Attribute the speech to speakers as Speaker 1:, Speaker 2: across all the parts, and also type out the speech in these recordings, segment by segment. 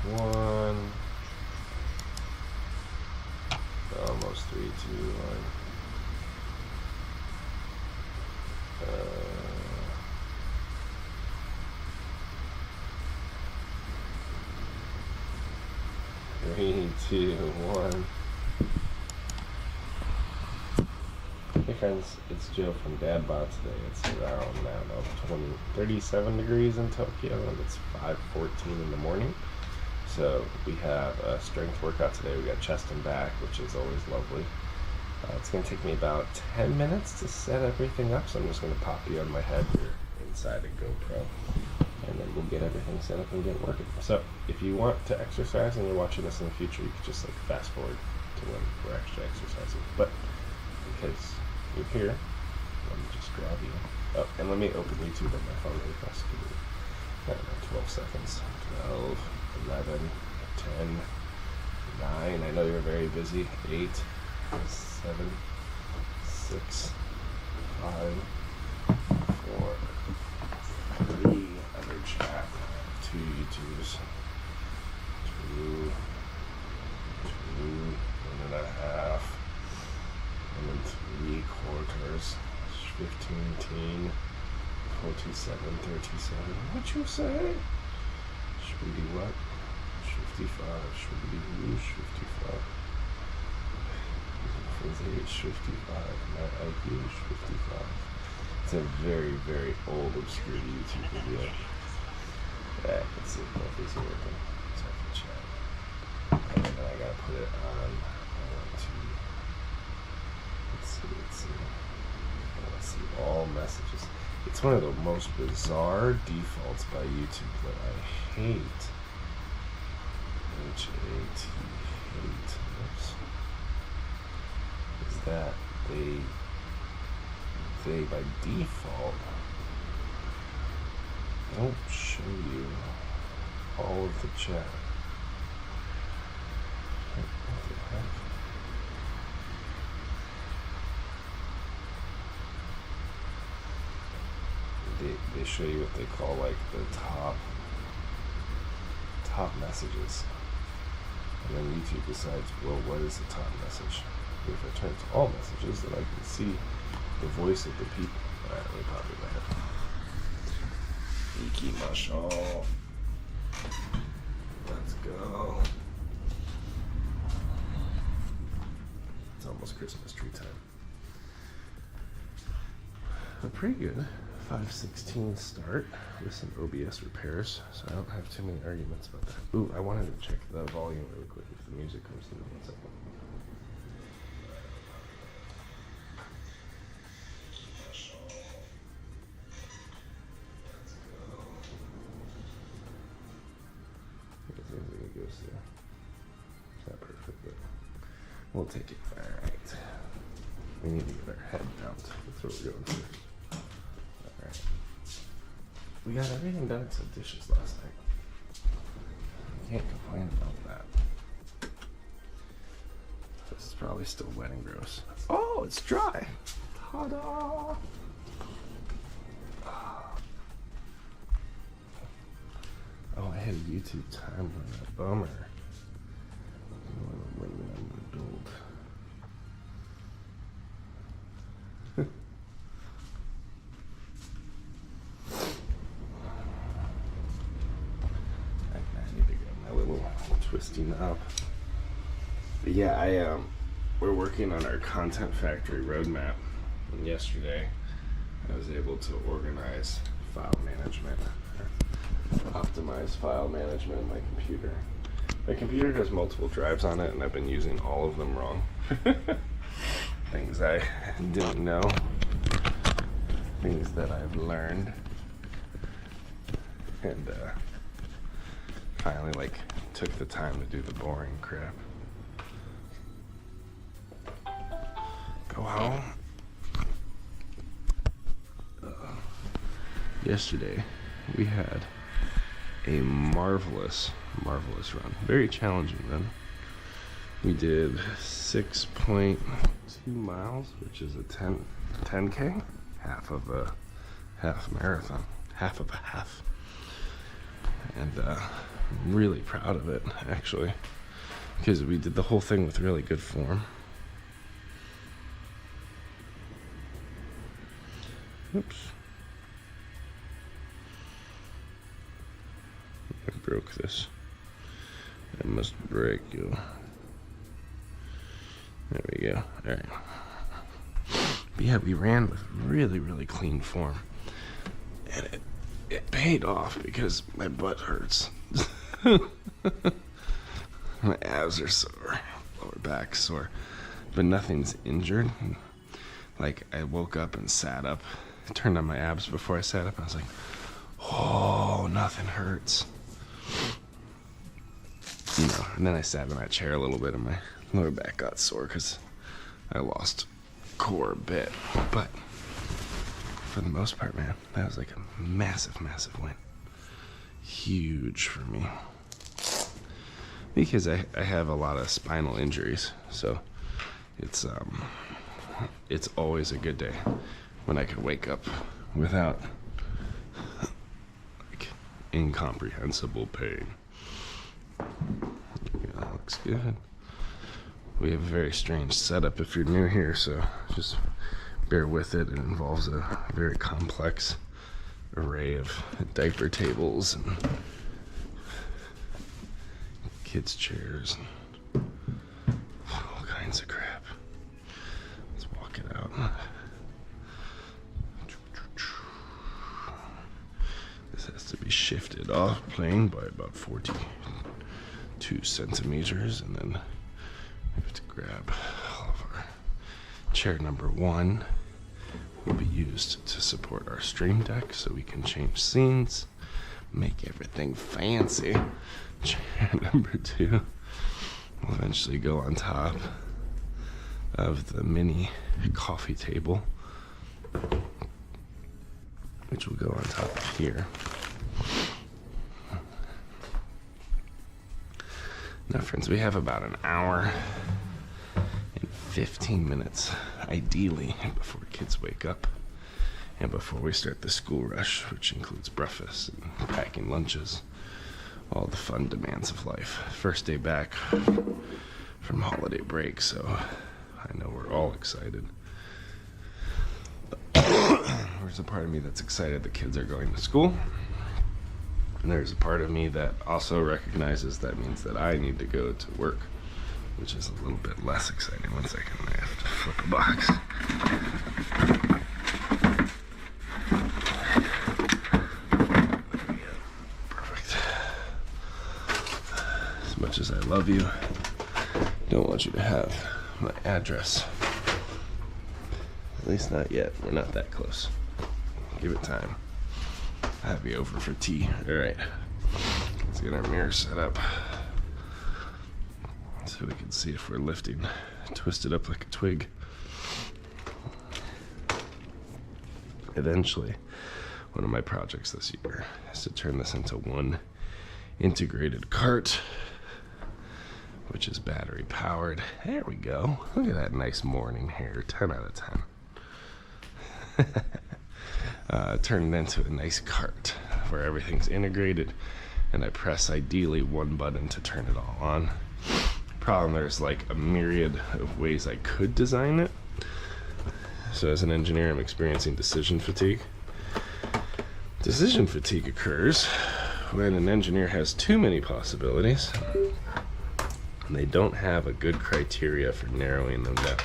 Speaker 1: 1. Almost 3, 2, 1. 3, 2, 1. Hey friends, it's Joe from DadBod today. It's around, 37 degrees in Tokyo, and it's 5:14 in the morning. So we have a strength workout today. We got chest and back, which is always lovely. It's going to take me about 10 minutes to set everything up, so I'm just going to pop you on my head here inside a GoPro, and then we'll get everything set up and get working. So if you want to exercise and you're watching this in the future, you can just like fast forward to when we're actually exercising. But because you're here, let me just grab you. Oh, and let me open YouTube on my phone really fast. Give me, I don't know, 12 seconds. 12, 11, 10, 9. I know you're very busy. 8, 7, 6, 5, 4, 3. Other chat. 2 YouTubes. 2, 1.5. And then 3/4. 15, 47, 37. What you say? Shooty what? 55. Shooty whoosh. 55. His age 55. My IQ is 55. It's a very, very old, obscure YouTube video. Yeah, I can see both these are working. So I can chat. And then I gotta put it on. I want to. Let's see. Let's see all messages. It's one of the most bizarre defaults by YouTube that I hate. H-A-T, hate. Oops. Is that they by default don't show you all of the chat. What the heck? They show you what they call like the top messages, and then YouTube decides, well, what is the top message? If I turn to all messages, then I can see the voice of the people. Alright, let me pop it in my head. Ikimashou. Let's go. It's almost Christmas tree time. But pretty good. 5:16 start with some OBS repairs, so I don't have too many arguments about that. Ooh, I wanted to check the volume really quick if the music comes through. 1 second. It goes there. It's not perfect, but we'll take it. Alright. We need to get our head mount. That's what we're going for. Alright. We got everything done except dishes last night. Can't complain about that. This is probably still wet and gross. Oh, it's dry! Ta-da! Oh, I had a YouTube timer. Bummer. When I'm adult. I need to get my little twisty knob. But yeah, we're working on our Content Factory roadmap. And yesterday, I was able to organize file management. Optimize file management on my computer. My computer has multiple drives on it, and I've been using all of them wrong. Things I didn't know. Things that I've learned. And finally took the time to do the boring crap. Go home. Yesterday we had a marvelous run. Very challenging run. We did 6.2 miles, which is a 10K, half of a half marathon, half of a half. And I'm really proud of it, actually, because we did the whole thing with really good form. Oops. I broke this. I must break you. There we go. All right. But yeah, we ran with really, really clean form. And it paid off because my butt hurts. My abs are sore, lower back sore, but nothing's injured. Like, I woke up and sat up, turned on my abs before I sat up, and I was like, oh, nothing hurts. You know, and then I sat in that chair a little bit and my lower back got sore because I lost core a bit. But for the most part, man, that was like a massive, massive win. Huge for me. Because I have a lot of spinal injuries, so it's always a good day when I can wake up without like incomprehensible pain. Yeah, that looks good. We have a very strange setup if you're new here, so just bear with it. It involves a very complex array of diaper tables and kids' chairs and all kinds of crap. Let's walk it out. This has to be shifted off plane by about 42 centimeters, and then we have to grab all of our chair number 1 will be used to support our stream deck so we can change scenes, make everything fancy. Chair number 2 will eventually go on top of the mini coffee table, which will go on top of here. Now, friends, we have about an hour and 15 minutes, ideally, before kids wake up and before we start the school rush, which includes breakfast and packing lunches, all the fun demands of life. First day back from holiday break, so I know we're all excited. There's a part of me that's excited the kids are going to school. And there's a part of me that also recognizes that means that I need to go to work, which is a little bit less exciting. 1 second, I have to flip a box. Perfect. As much as I love you, don't want you to have my address. At least not yet. We're not that close. Give it time. I'll have you over for tea. Alright. Let's get our mirror set up so we can see if we're lifting. Twisted up like a twig. Eventually, one of my projects this year is to turn this into one integrated cart, which is battery powered. There we go. Look at that nice morning hair. 10 out of 10. Turn it into a nice cart where everything's integrated, and I press ideally one button to turn it all on. Problem, there's like a myriad of ways I could design it. So as an engineer, I'm experiencing decision fatigue. Decision fatigue occurs when an engineer has too many possibilities and they don't have a good criteria for narrowing them down.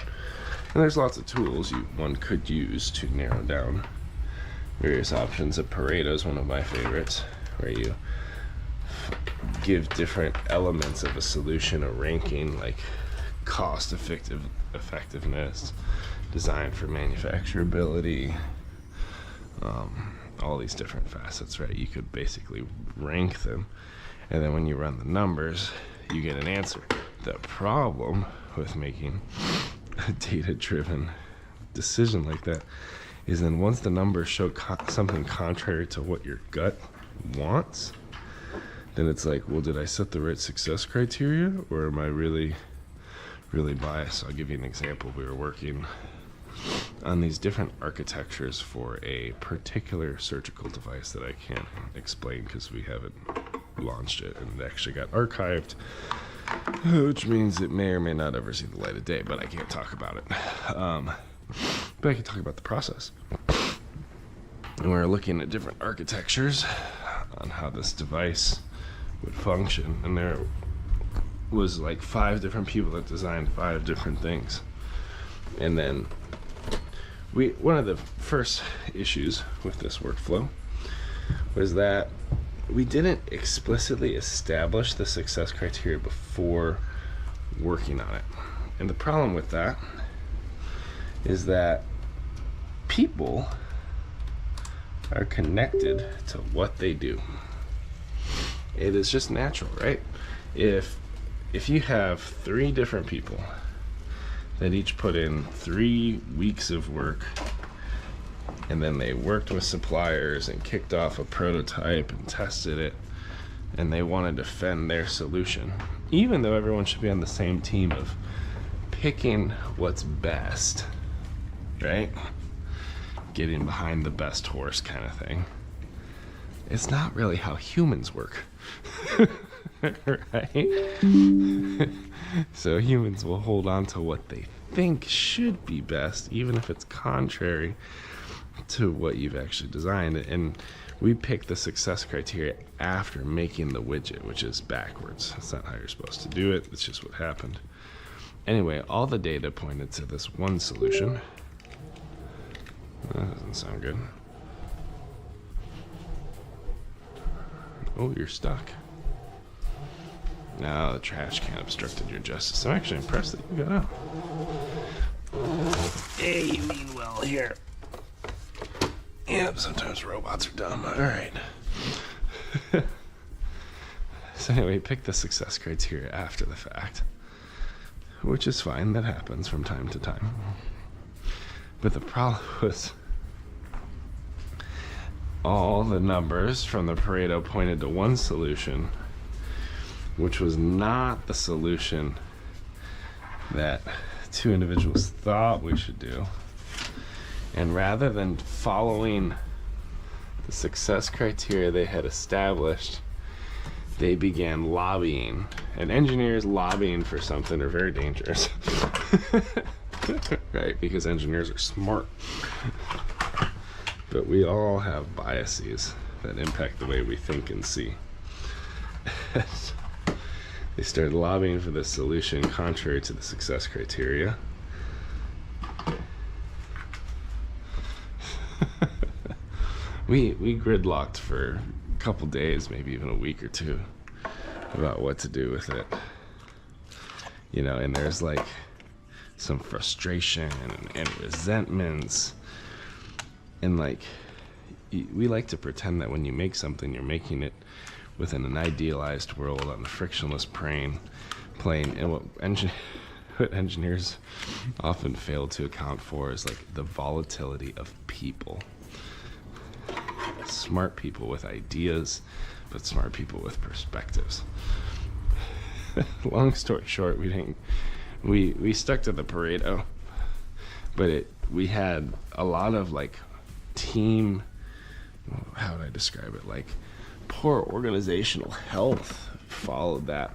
Speaker 1: And there's lots of tools one could use to narrow down various options. A Pareto is one of my favorites, where you give different elements of a solution a ranking, like cost effectiveness, design for manufacturability, all these different facets, right? You could basically rank them, and then when you run the numbers, you get an answer. The problem with making a data-driven decision like that is then once the numbers show something contrary to what your gut wants, then it's like, well, did I set the right success criteria, or am I really biased? I'll give you an example. We were working on these different architectures for a particular surgical device that I can't explain because we haven't launched it, and it actually got archived, which means it may or may not ever see the light of day, but I can't talk about it. But I can talk about the process. And we're looking at different architectures on how this device would function, and there was like 5 different people that designed 5 different things. And then one of the first issues with this workflow was that we didn't explicitly establish the success criteria before working on it. And the problem with that is that people are connected to what they do. It is just natural, right? If you have 3 different people that each put in 3 weeks of work, and then they worked with suppliers and kicked off a prototype and tested it, and they want to defend their solution, even though everyone should be on the same team of picking what's best, right? Getting behind the best horse kind of thing. It's not really how humans work. Right? So humans will hold on to what they think should be best, even if it's contrary to what you've actually designed. And we pick the success criteria after making the widget, which is backwards. That's not how you're supposed to do it. It's just what happened. Anyway, all the data pointed to this one solution. That doesn't sound good. Oh, you're stuck. No, the trash can obstructed your justice. I'm actually impressed that you got out. Hey, you mean well here. Yep, sometimes robots are dumb. Alright. So anyway, pick the success criteria after the fact, which is fine. That happens from time to time. But the problem was all the numbers from the Pareto pointed to one solution, which was not the solution that 2 individuals thought we should do. And rather than following the success criteria they had established, they began lobbying. And engineers lobbying for something are very dangerous. Right? Because engineers are smart. But we all have biases that impact the way we think and see. They started lobbying for this solution contrary to the success criteria. We gridlocked for a couple days, maybe even a week or 2, about what to do with it. You know, and there's like some frustration and resentments. And like, we like to pretend that when you make something, you're making it within an idealized world on a frictionless plane. And what engineers often fail to account for is like the volatility of people. Smart people with ideas, but smart people with perspectives. Long story short, we stuck to the Pareto, but we had a lot of like team, how would I describe it, like poor organizational health followed that,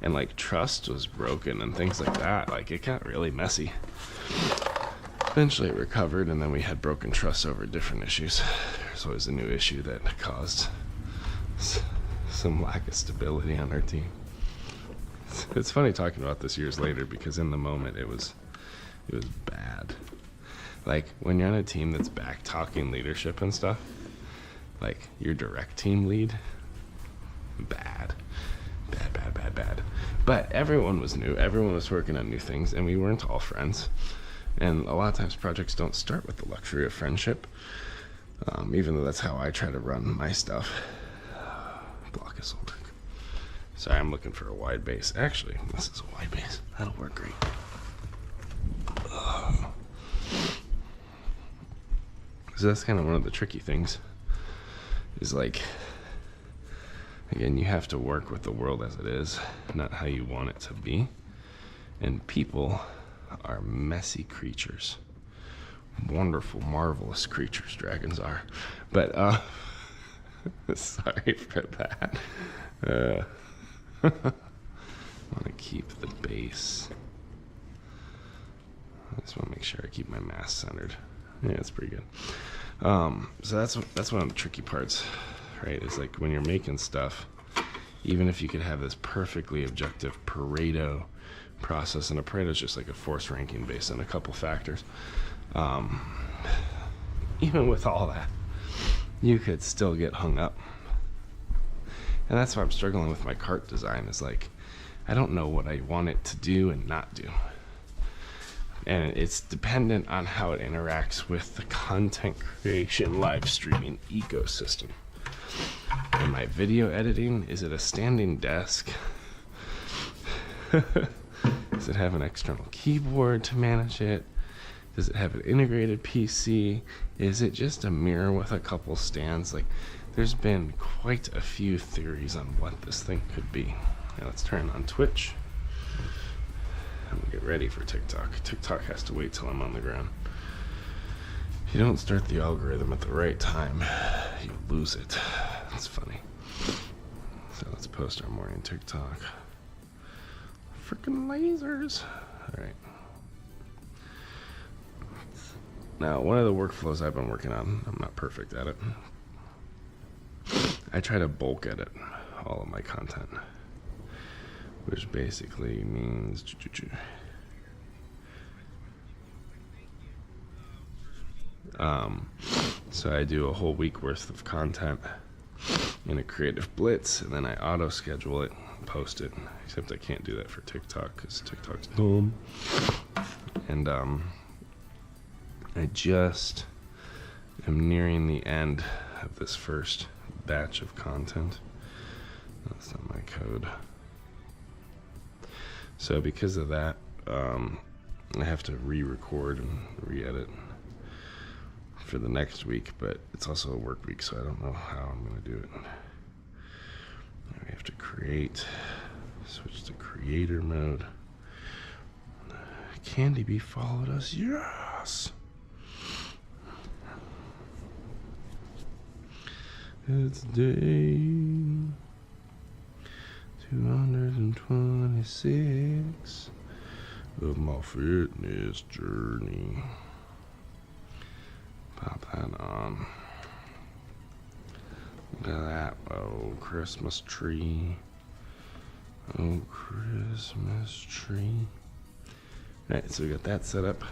Speaker 1: and like trust was broken and things like that. Like it got really messy. Eventually it recovered, and then we had broken trust over different issues. There's always a new issue that caused some lack of stability on our team. It's funny talking about this years later, because in the moment it was bad. Like when you're on a team that's back talking leadership and stuff, like your direct team lead, bad. But everyone was new, everyone was working on new things, and we weren't all friends. And a lot of times projects don't start with the luxury of friendship, even though that's how I try to run my stuff. Block is will work. Sorry, I'm looking for a wide base. Actually, this is a wide base. That'll work great. So that's kind of one of the tricky things, is like, again, you have to work with the world as it is, not how you want it to be. And people are messy creatures. Wonderful, marvelous creatures, dragons are. But Sorry for that. I want to keep the base. I just want to make sure I keep my mask centered. Yeah, it's pretty good. So that's one of the tricky parts, right? Is like when you're making stuff, even if you could have this perfectly objective Pareto process, and a Pareto is just like a force ranking based on a couple factors. Even with all that, you could still get hung up. And that's why I'm struggling with my cart design, is like, I don't know what I want it to do and not do. And it's dependent on how it interacts with the content creation live streaming ecosystem. In my video editing, is it a standing desk? Does it have an external keyboard to manage it? Does it have an integrated PC? Is it just a mirror with a couple stands? Like, there's been quite a few theories on what this thing could be. Now let's turn on Twitch. I'm gonna get ready for TikTok. TikTok has to wait till I'm on the ground. If you don't start the algorithm at the right time, you lose it. That's funny. So let's post our morning TikTok. Freaking lasers. All right. Now, one of the workflows I've been working on, I'm not perfect at it. I try to bulk edit all of my content, which basically means so I do a whole week worth of content in a creative blitz, and then I auto schedule it, post it, except I can't do that for TikTok because TikTok's dumb. And I just am nearing the end of this first batch of content. That's not my code. So because of that, I have to re-record and re-edit for the next week, but it's also a work week, so I don't know how I'm going to do it. Now we have to create, switch to creator mode. Candy Bee followed us, yes! It's day 226 of my fitness journey. Pop that on. Look at that. Oh, Christmas tree. Oh, Christmas tree. Alright, so we got that set up.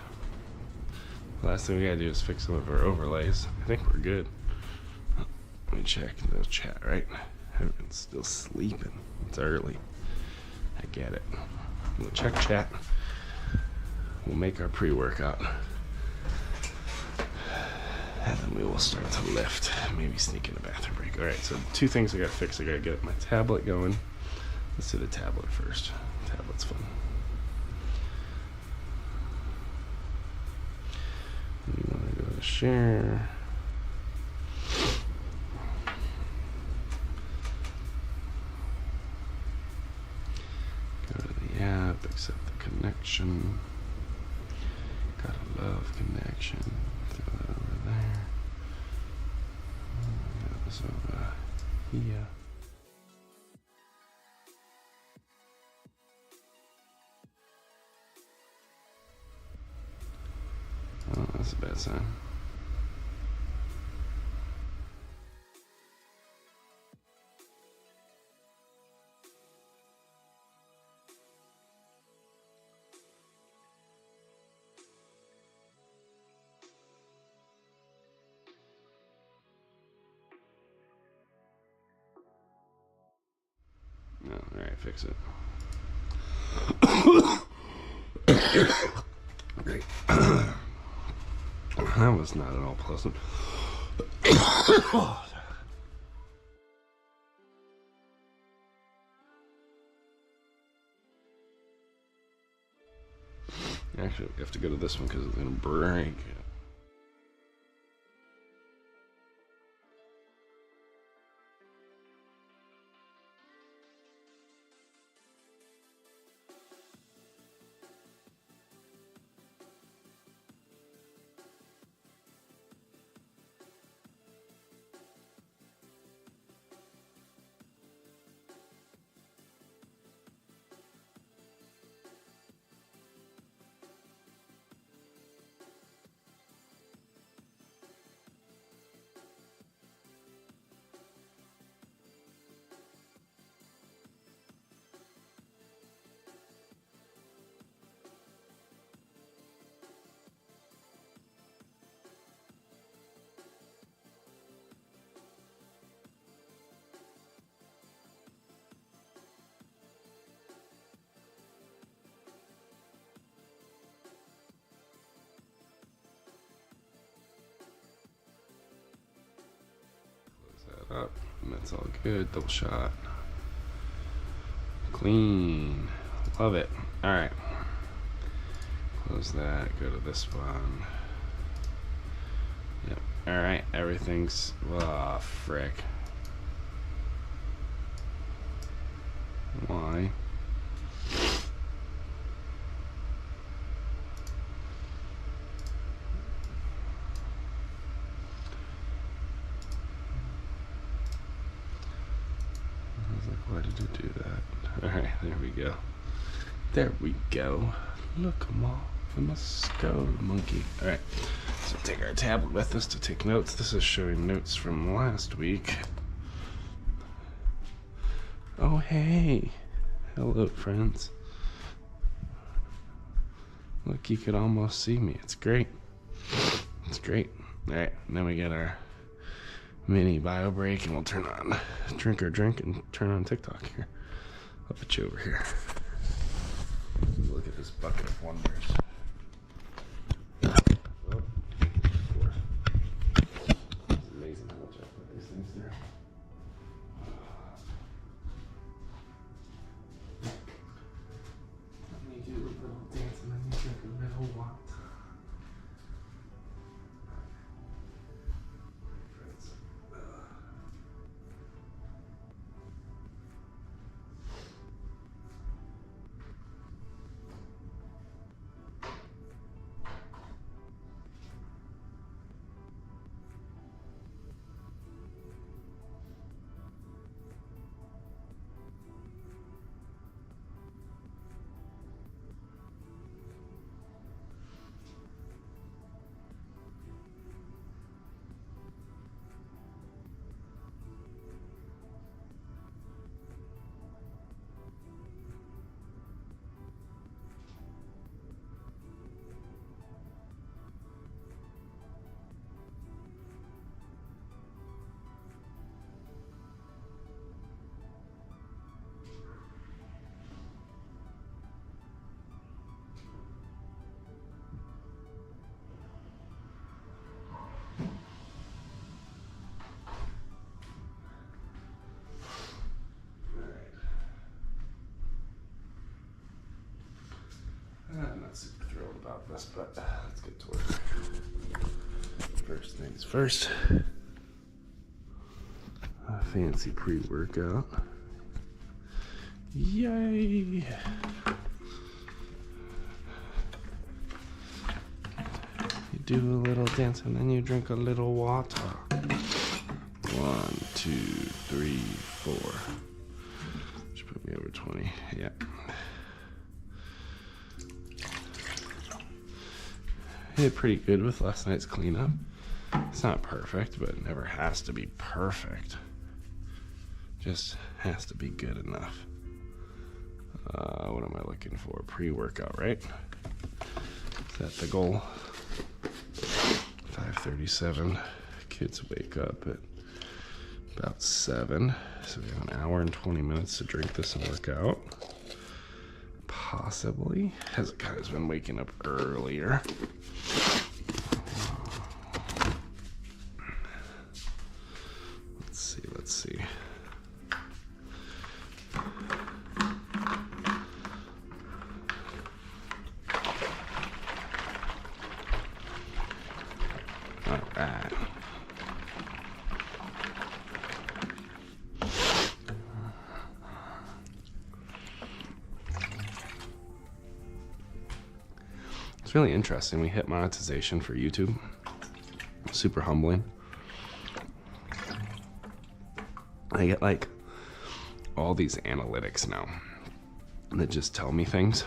Speaker 1: The last thing we gotta do is fix some of our overlays. I think we're good. Let me check the chat, right? Everyone's still sleeping. It's early. I get it. We'll check chat. We'll make our pre-workout. And then we will start to lift. Maybe sneak in a bathroom break. Alright, so two things I gotta fix. I gotta get my tablet going. Let's do the tablet first. Tablet's fun. You wanna go to share. Go to the app, accept the connection. Gotta love connection. Throw that over there. Got this over here. Oh, that's a bad sign. No, alright, fix it. Great. That was not at all pleasant. Actually, we have to go to this one because it's going to break. up. That's all good. Double shot. Clean. Love it. Alright. Close that. Go to this one. Yep. Alright. Everything's... Oh, frick. Why? Why did it do that? Alright, there we go. There we go. Look, Ma. We must go, monkey. Alright, so take our tablet with us to take notes. This is showing notes from last week. Oh, hey. Hello, friends. Look, you could almost see me. It's great. It's great. Alright, then we get our mini bio break and we'll turn on drink or drink and turn on TikTok here. I'll put you over here. Look at this bucket of wonders. Oh, it's amazing how much I put these things through. Let me do a little dance and then you drink a little water. I'm not super thrilled about this, but let's get to work. First things first. A fancy pre-workout. Yay! You do a little dance and then you drink a little water. 1, 2, 3, 4. Should put me over 20. Yeah. Did pretty good with last night's cleanup. It's not perfect, but it never has to be perfect. Just has to be good enough. What am I looking for? Pre-workout, right? Is that the goal? 5:37. Kids wake up at about 7. So we have an hour and 20 minutes to drink this and work out. Possibly. Hezekiah's been waking up earlier. Let's see. All right. It's really interesting. We hit monetization for YouTube. Super humbling. I get like all these analytics now that just tell me things.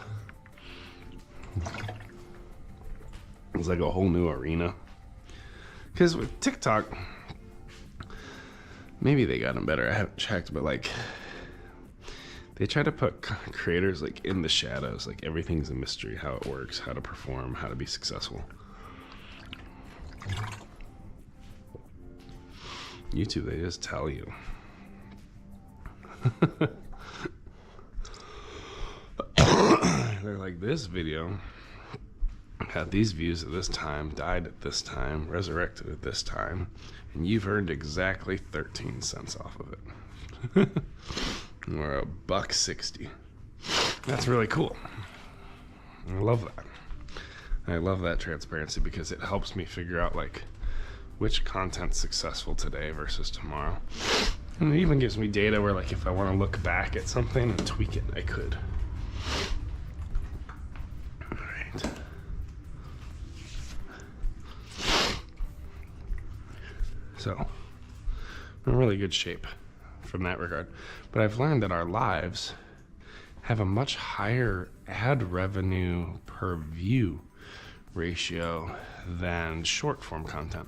Speaker 1: It's like a whole new arena. Because with TikTok, maybe they got them better. I haven't checked, but like they try to put creators like in the shadows. Like everything's a mystery. How it works, how to perform, how to be successful. YouTube, they just tell you. They're like, this video
Speaker 2: had these views at this time, died at this time, resurrected at this time, and you've earned exactly 13 cents off of it. Or $1.60. That's really cool. I love that. I love that transparency because it helps me figure out like which content's successful today versus tomorrow. And it even gives me data where like if I want to look back at something and tweak it, I could. All right. So, I'm in really good shape from that regard. But I've learned that our lives have a much higher ad revenue per view ratio than short form content,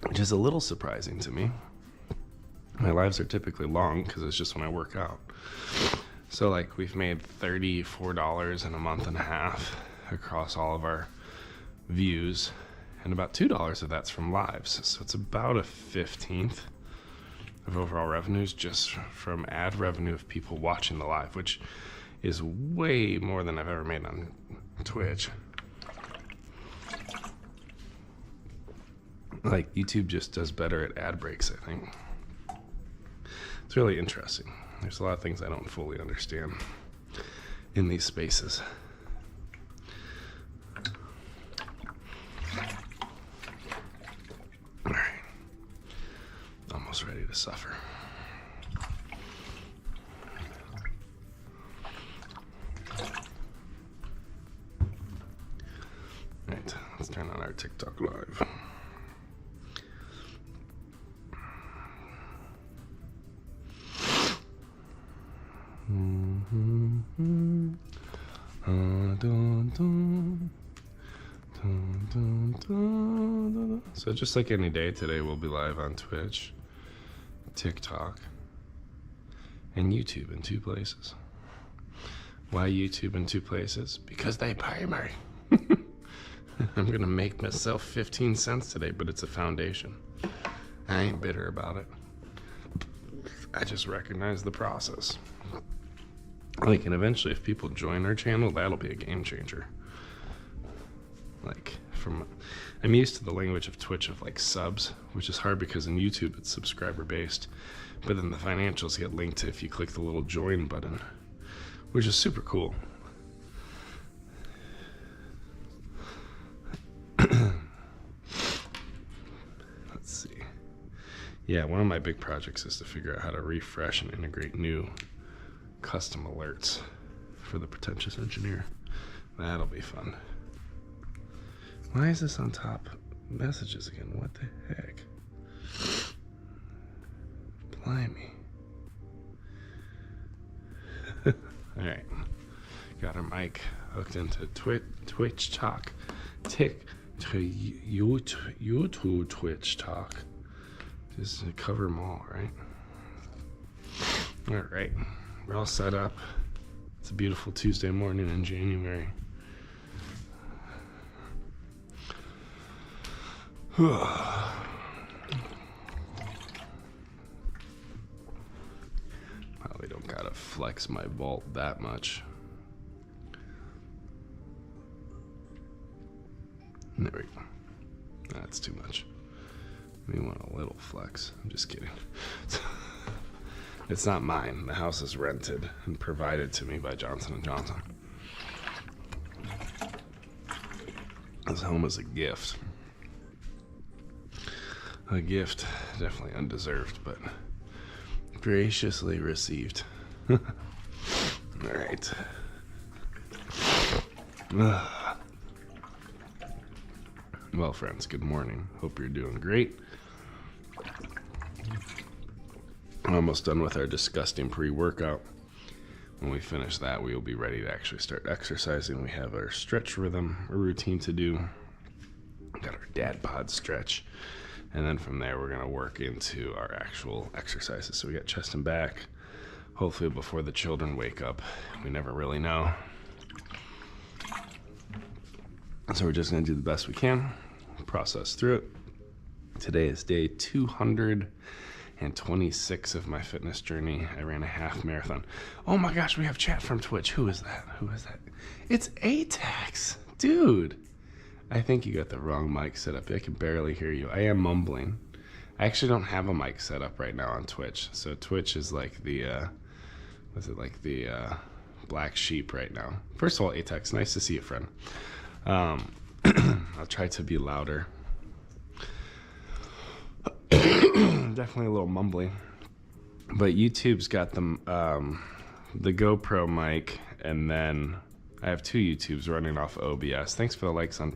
Speaker 2: which is a little surprising to me. My lives are typically long because it's just when I work out. So like we've made $34 in a month and a half across all of our views, and about $2 of that's from lives. So it's about a 15th of overall revenues just from ad revenue of people watching the live, which is way more than I've ever made on Twitch. Like YouTube just does better at ad breaks, I think. It's really interesting. There's a lot of things I don't fully understand in these spaces. All right. Almost ready to suffer. All right, let's turn on our TikTok live. So just like any day, today we'll be live on Twitch, TikTok, and YouTube in 2 places. Why YouTube in 2 places? Because they pay me. I'm gonna make myself 15 cents today, but it's a foundation. I ain't bitter about it. I just recognize the process. Like, and eventually if people join our channel, that'll be a game changer. Like, I'm used to the language of Twitch of like subs, which is hard because in YouTube it's subscriber based, but then the financials get linked if you click the little join button, which is super cool. Let's see. Yeah, one of my big projects is to figure out how to refresh and integrate new custom alerts for the Pretentious Engineer. That'll be fun. Why is this on top messages again? What the heck? Blimey. Alright. Got our mic hooked into Twitch Talk. To YouTube Twitch Talk. Just to cover them all, right? Alright. We're all set up. It's a beautiful Tuesday morning in January. Probably don't gotta flex my vault that much. There we go. That's too much. We want a little flex. I'm just kidding. It's not mine. The house is rented and provided to me by Johnson & Johnson. This home is a gift. A gift, definitely undeserved, but graciously received. All right. Well, friends, good morning. Hope you're doing great. I'm almost done with our disgusting pre-workout. When we finish that, we will be ready to actually start exercising. We have our stretch rhythm, a routine to do. Got our DadBod stretch. And then from there, we're going to work into our actual exercises. So we got chest and back, hopefully before the children wake up. We never really know. So we're just going to do the best we can, process through it. Today is day 286 and 26 of my fitness journey, I ran a half marathon. Oh my gosh, we have chat from Twitch. Who is that? It's ATAX. Dude, I think you got the wrong mic set up. I can barely hear you. I am mumbling. I actually don't have a mic set up right now on Twitch. So Twitch is like the, black sheep right now. First of all, ATAX, nice to see you, friend. I'll try to be louder. Definitely a little mumbly. But YouTube's got the GoPro mic, and then I have two YouTubes running off OBS. Thanks for the likes on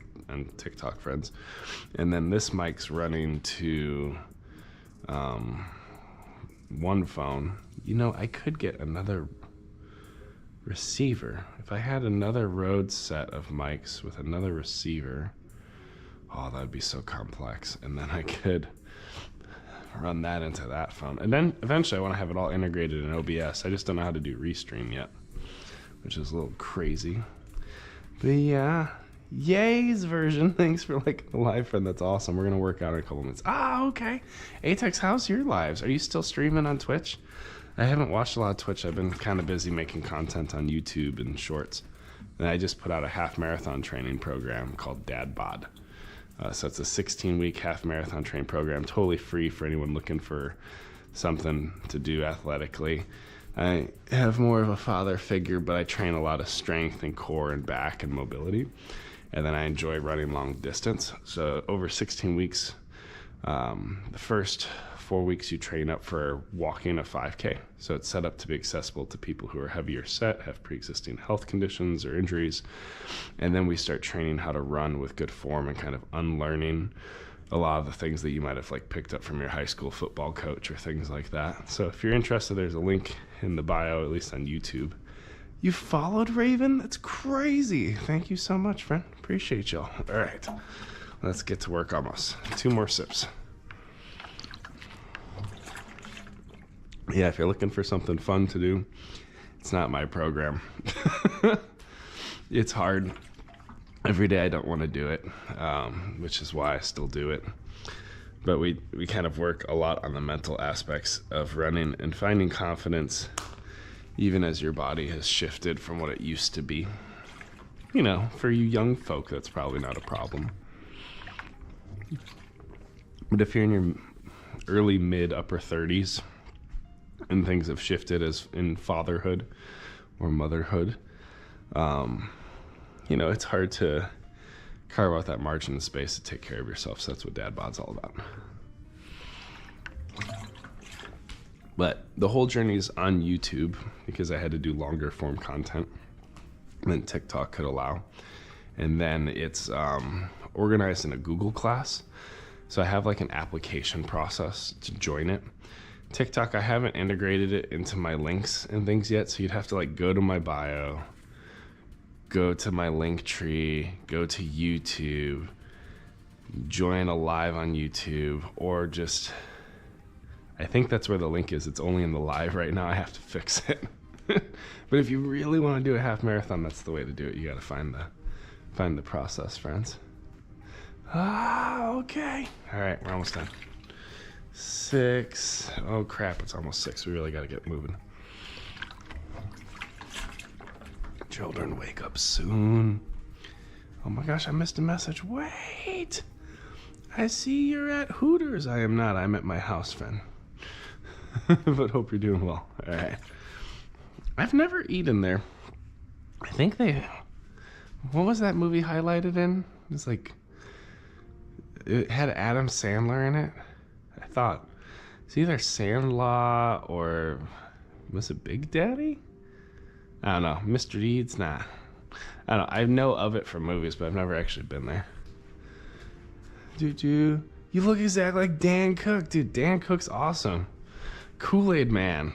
Speaker 2: TikTok, friends. And then this mic's running to one phone. You know, I could get another receiver. If I had another Rode set of mics with another receiver, oh, that would be so complex. And then I could run that into that phone. And then eventually I want to have it all integrated in OBS. I just don't know how to do Restream yet, which is a little crazy. But yeah, Yay's version. Thanks for like the live, friend. That's awesome. We're going to work out in a couple minutes. Ah, okay. Atex, how's your lives? Are you still streaming on Twitch? I haven't watched a lot of Twitch. I've been kind of busy making content on YouTube and shorts. And I just put out a half marathon training program called DadBod. So it's a 16-week half marathon training program, totally free for anyone looking for something to do athletically. I have more of a father figure, but I train a lot of strength and core and back and mobility. And then I enjoy running long distance. So over 16 weeks, the first 4 weeks you train up for walking a 5K. So it's set up to be accessible to people who are heavier set, have pre-existing health conditions or injuries. And then we start training how to run with good form and kind of unlearning a lot of the things that you might have like picked up from your high school football coach or things like that. So if you're interested, there's a link in the bio, at least on YouTube. You followed Raven? That's crazy. Thank you so much, friend. Appreciate y'all. All right, let's get to work almost. 2 more sips. Yeah, if you're looking for something fun to do, it's not my program. It's hard. Every day I don't want to do it, which is why I still do it. But we kind of work a lot on the mental aspects of running and finding confidence, even as your body has shifted from what it used to be. You know, for you young folk, that's probably not a problem. But if you're in your early, mid, upper 30s, and things have shifted as in fatherhood or motherhood, you know, it's hard to carve out that margin of space to take care of yourself. So that's what DadBod's all about. But the whole journey is on YouTube because I had to do longer form content than TikTok could allow. And then it's organized in a Google class. So I have like an application process to join it. TikTok, I haven't integrated it into my links and things yet. So you'd have to like go to my bio, go to my linktree, go to YouTube, join a live on YouTube, or just, I think that's where the link is. It's only in the live right now. I have to fix it. But if you really want to do a half marathon, that's the way to do it. You got to find the process, friends. Ah, okay. All right, we're almost done. 6. Oh crap, it's almost 6. We really got to get moving. Children, wake up soon. Oh my gosh, I missed a message. Wait, I see you're at Hooters. I am not. I'm at my house, friend. But hope you're doing well. All right. I've never eaten there. I think what was that movie highlighted in? It's like, it had Adam Sandler in it. I thought it's either Sandlot or was it Big Daddy? I don't know. Mr. Deeds? Nah. I don't know. I know of it from movies, but I've never actually been there. Dude, you look exactly like Dan Cook. Dude, Dan Cook's awesome. Kool-Aid Man.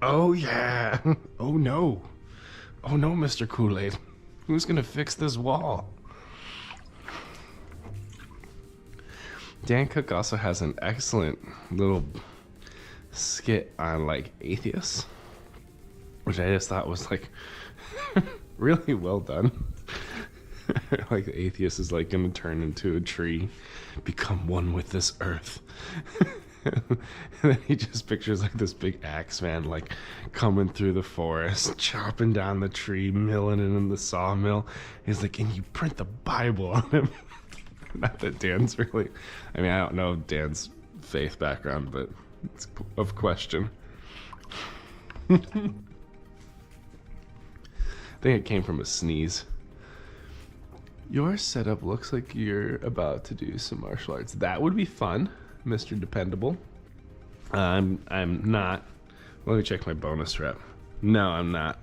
Speaker 2: Oh, yeah. Oh, no. Oh, no, Mr. Kool-Aid. Who's going to fix this wall? Dan Cook also has an excellent little skit on, like, atheists, which I just thought was, like, really well done. Like, the atheist is, like, going to turn into a tree, become one with this earth. And then he just pictures like this big axe man like coming through the forest, chopping down the tree, milling it in the sawmill. He's like, and you print the Bible on him. Not that Dan's really, I mean, I don't know Dan's faith background, but it's of question. I think it came from a sneeze. Your setup looks like you're about to do some martial arts. That would be fun, Mr. Dependable. I'm not. Let me check my bonus rep. No, I'm not.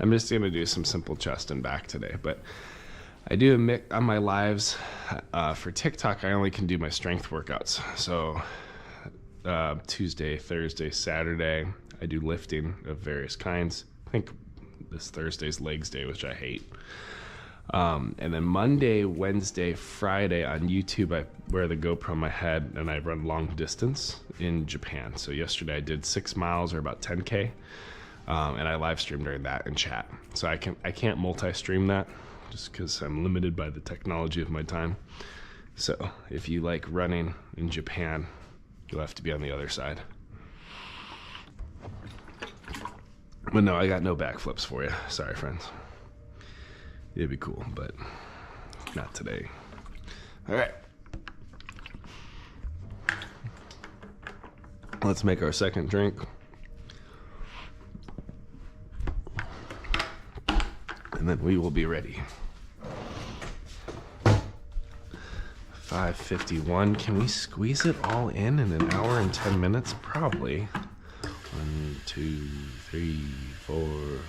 Speaker 2: I'm just gonna do some simple chest and back today. But I do a mix on my lives. For TikTok, I only can do my strength workouts. So Tuesday, Thursday, Saturday, I do lifting of various kinds. I think this Thursday's legs day, which I hate. And then Monday, Wednesday, Friday on YouTube, I wear the GoPro on my head and I run long distance in Japan. So yesterday I did 6 miles or about 10K, and I live streamed during that and chat. So I can't multi-stream that just because I'm limited by the technology of my time. So if you like running in Japan, you'll have to be on the other side. But no, I got no backflips for you. Sorry, friends. It'd be cool, but not today. All right. Let's make our second drink. And then we will be ready. 5:51. Can we squeeze it all in an hour and 10 minutes? Probably. 1, 2, 3, 4,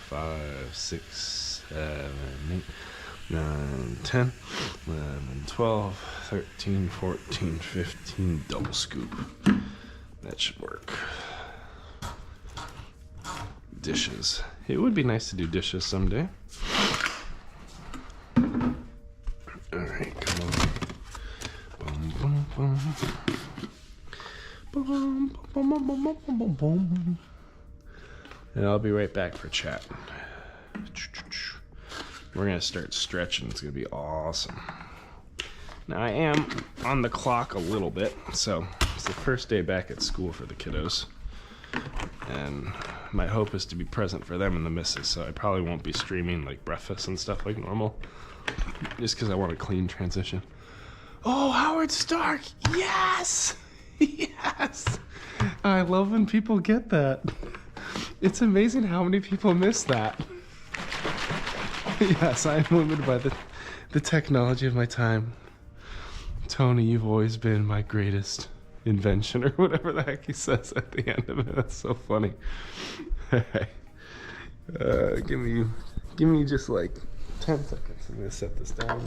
Speaker 2: 5, 6, 7, 8, 9, 10, 11, 12, 13, 14, 15, double scoop. That should work. Dishes. It would be nice to do dishes someday. Alright, come on. Boom, boom, boom. Boom, boom, boom, boom, boom, boom, boom. And I'll be right back for chat. We're going to start stretching. It's going to be awesome. Now, I am on the clock a little bit, so it's the first day back at school for the kiddos. And my hope is to be present for them and the missus, so I probably won't be streaming like breakfast and stuff like normal, just because I want a clean transition. Oh, Howard Stark! Yes! Yes! I love when people get that. It's amazing how many people miss that. Yes, I'm limited by the technology of my time. Tony, you've always been my greatest invention, or whatever the heck he says at the end of it. That's so funny. Give me just like 10 seconds. I'm gonna set this down.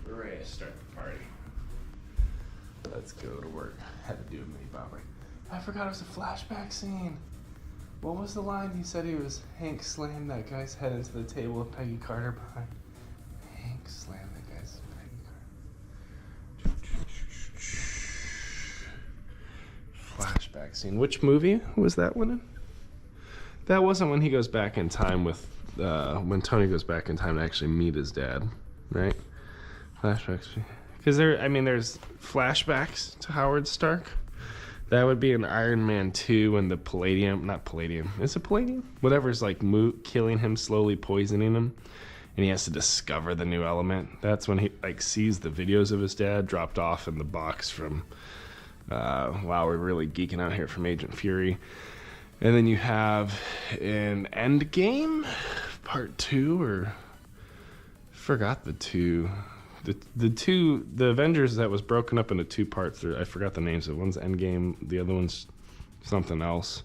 Speaker 2: We're ready to start the party. Let's go to work. Had to do a mini bobber. I forgot it was a flashback scene. What was the line? He said he was Hank slammed that guy's head into the table with Peggy Carter behind. Hank slammed that guy's Peggy Carter. Flashback scene. Which movie was that one in? That wasn't when he goes back in time with, when Tony goes back in time to actually meet his dad, right? Flashbacks. Because there's flashbacks to Howard Stark. That would be in Iron Man 2 when the not palladium. Is it palladium? Whatever's like killing him, slowly poisoning him. And he has to discover the new element. That's when he like sees the videos of his dad dropped off in the box from, wow, we're really geeking out here, from Agent Fury. And then you have in Endgame, part 2 or forgot the two. The Avengers that was broken up into 2 parts. I forgot the names. One's Endgame, the other one's something else.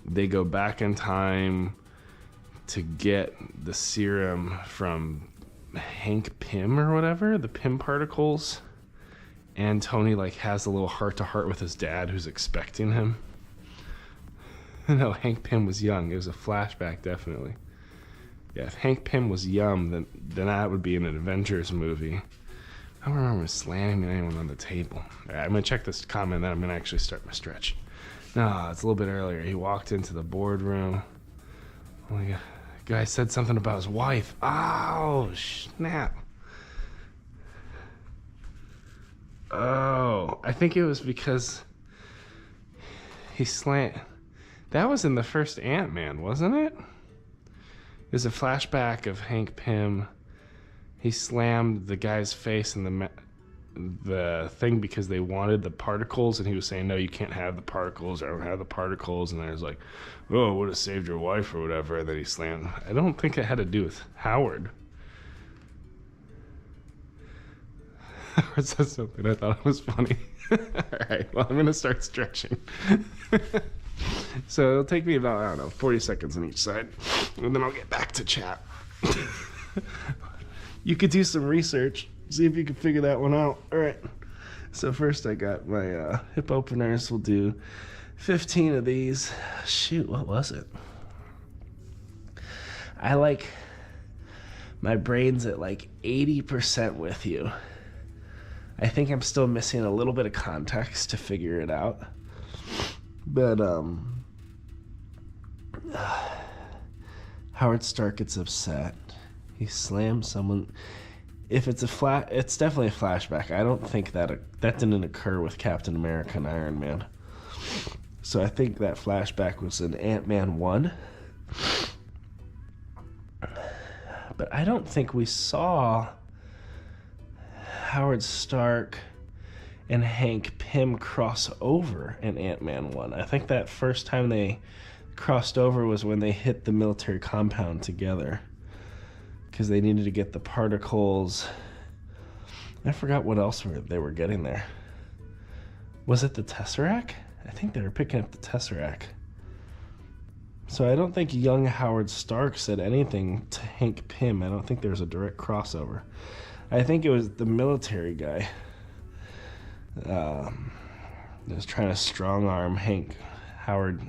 Speaker 2: They go back in time to get the serum from Hank Pym or whatever, the Pym particles. And Tony like has a little heart-to-heart with his dad who's expecting him. No, Hank Pym was young. It was a flashback, definitely. Yeah, if Hank Pym was young, then that would be in an Avengers movie. I don't remember slamming anyone on the table. All right, I'm going to check this comment, then I'm going to actually start my stretch. No, it's a little bit earlier. He walked into the boardroom. Oh my God. The guy said something about his wife. Oh, snap. Oh, I think it was because he slammed. That was in the first Ant-Man, wasn't it? There's a flashback of Hank Pym. He slammed the guy's face in the thing because they wanted the particles, and he was saying, no, you can't have the particles. I don't have the particles. And then I was like, oh, I would have saved your wife or whatever. And then he slammed. I don't think it had to do with Howard. Howard said something. I thought it was funny. All right, well, I'm going to start stretching. So it'll take me about, I don't know, 40 seconds on each side, and then I'll get back to chat. You could do some research, see if you can figure that one out. All right. So first I got my hip openers. We'll do 15 of these. Shoot, what was it? I like my brain's at like 80% with you. I think I'm still missing a little bit of context to figure it out. But Howard Stark gets upset. He slams someone. If it's it's definitely a flashback. I don't think that didn't occur with Captain America and Iron Man. So I think that flashback was in Ant-Man 1. But I don't think we saw Howard Stark and Hank Pym cross over in Ant-Man 1. I think that first time they crossed over was when they hit the military compound together, because they needed to get the particles. I forgot what else they were getting there. Was it the Tesseract? I think they were picking up the Tesseract. So I don't think young Howard Stark said anything to Hank Pym. I don't think there was a direct crossover. I think it was the military guy that was trying to strong-arm Howard.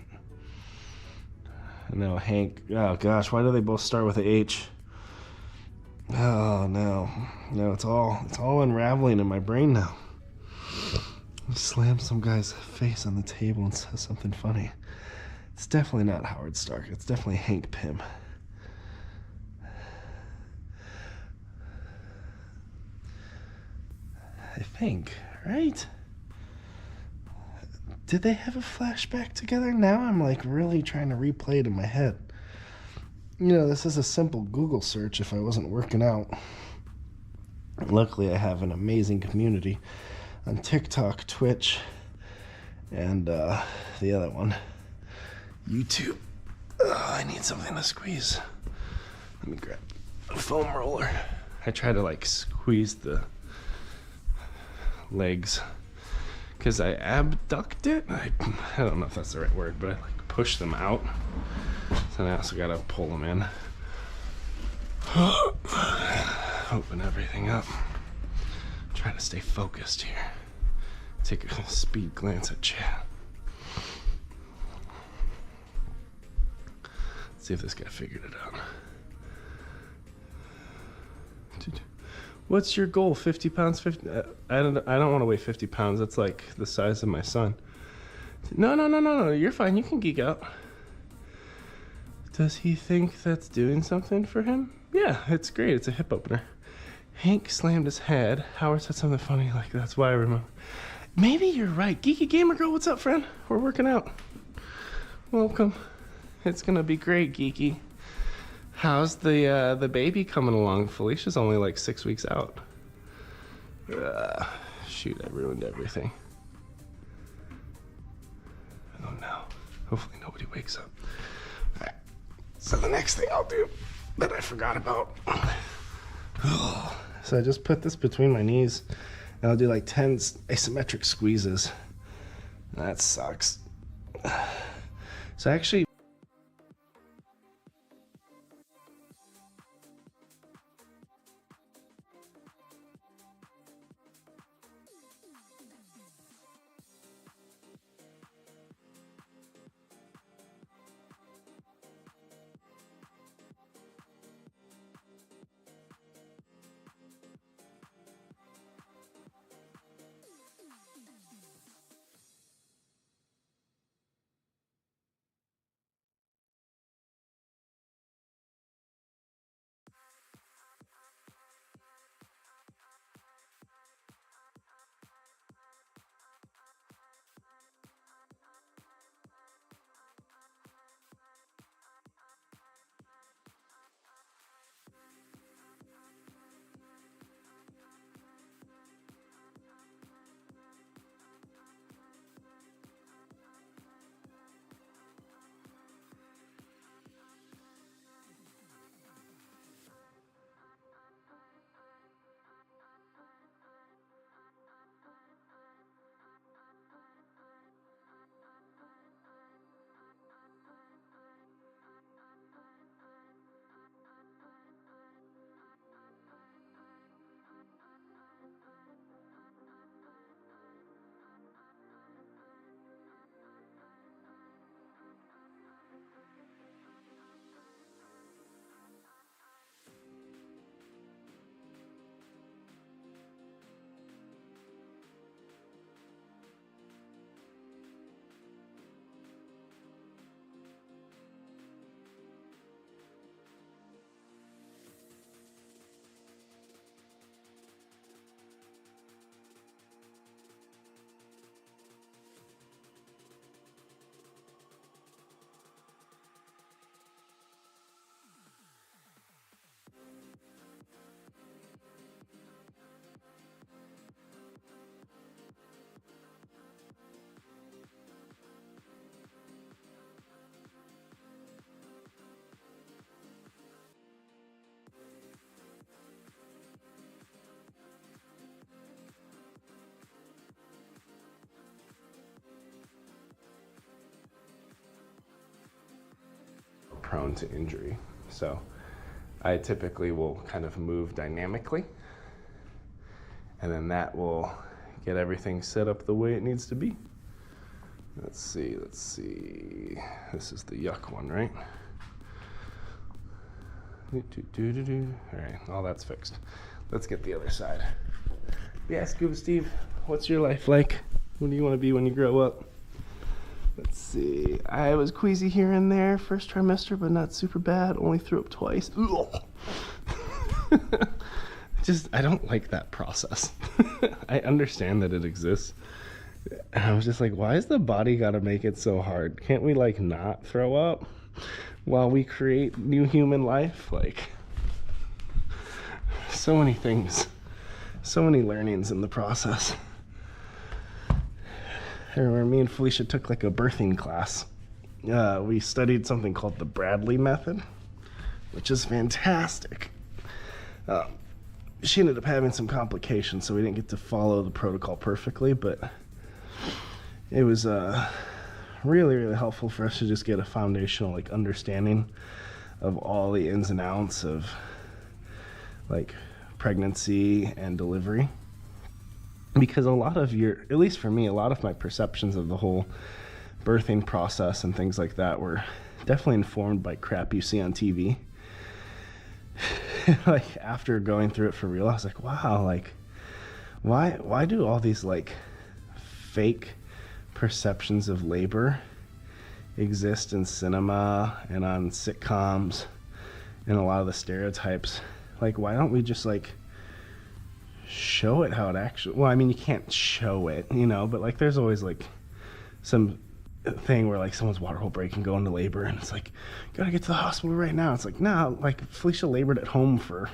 Speaker 2: No, Hank. Oh, gosh, why do they both start with a H? Oh, no. No, it's all unraveling in my brain now. He slammed some guy's face on the table and says something funny. It's definitely not Howard Stark. It's definitely Hank Pym. I think, right? Did they have a flashback together? Now I'm like really trying to replay it in my head. You know, this is a simple Google search if I wasn't working out. Luckily, I have an amazing community on TikTok, Twitch, and the other one, YouTube. I need something to squeeze. Let me grab a foam roller. I try to like squeeze the legs because I abduct it. I don't know if that's the right word, but I like push them out. So I also gotta pull them in. Open everything up. Try to stay focused here. Take a speed glance at chat. Let's see if this guy figured it out. What's your goal? 50 pounds? 50? I don't want to weigh 50 pounds. That's like the size of my son. No. You're fine. You can geek out. Does he think that's doing something for him? Yeah, it's great. It's a hip opener. Hank slammed his head. Howard said something funny like, that's why I remember. Maybe you're right. Geeky Gamer Girl, what's up, friend? We're working out. Welcome. It's going to be great, Geeky. How's the baby coming along? Felicia's only like 6 weeks out. Shoot, I ruined everything. Oh no. Hopefully nobody wakes up. Alright. So the next thing I'll do that I forgot about. So I just put this between my knees and I'll do like 10 asymmetric squeezes. That sucks. So actually, prone to injury. So I typically will kind of move dynamically, and then that will get everything set up the way it needs to be. Let's see. This is the yuck one, right? All right, all that's fixed. Let's get the other side. Yeah, Scuba Steve, what's your life like? What do you want to be when you grow up? Let's see. I was queasy here and there first trimester, but not super bad. Only threw up twice. I don't like that process. I understand that it exists. And I was just like, why is the body gotta make it so hard? Can't we like not throw up while we create new human life? Like, so many things, so many learnings in the process. I remember me and Felicia took like a birthing class. We studied something called the Bradley method, which is fantastic. She ended up having some complications, so we didn't get to follow the protocol perfectly, but it was really, really helpful for us to just get a foundational like understanding of all the ins and outs of like pregnancy and delivery. Because a lot of at least for me, a lot of my perceptions of the whole birthing process and things like that were definitely informed by crap you see on TV. Like after going through it for real, I was like, wow, like why do all these like fake perceptions of labor exist in cinema and on sitcoms and a lot of the stereotypes? Like, why don't we just like show it how it actually, well, I mean, you can't show it, you know, but like there's always like some thing where like someone's water hole break and go into labor and it's like, gotta get to the hospital right now. It's like, no, like Felicia labored at home for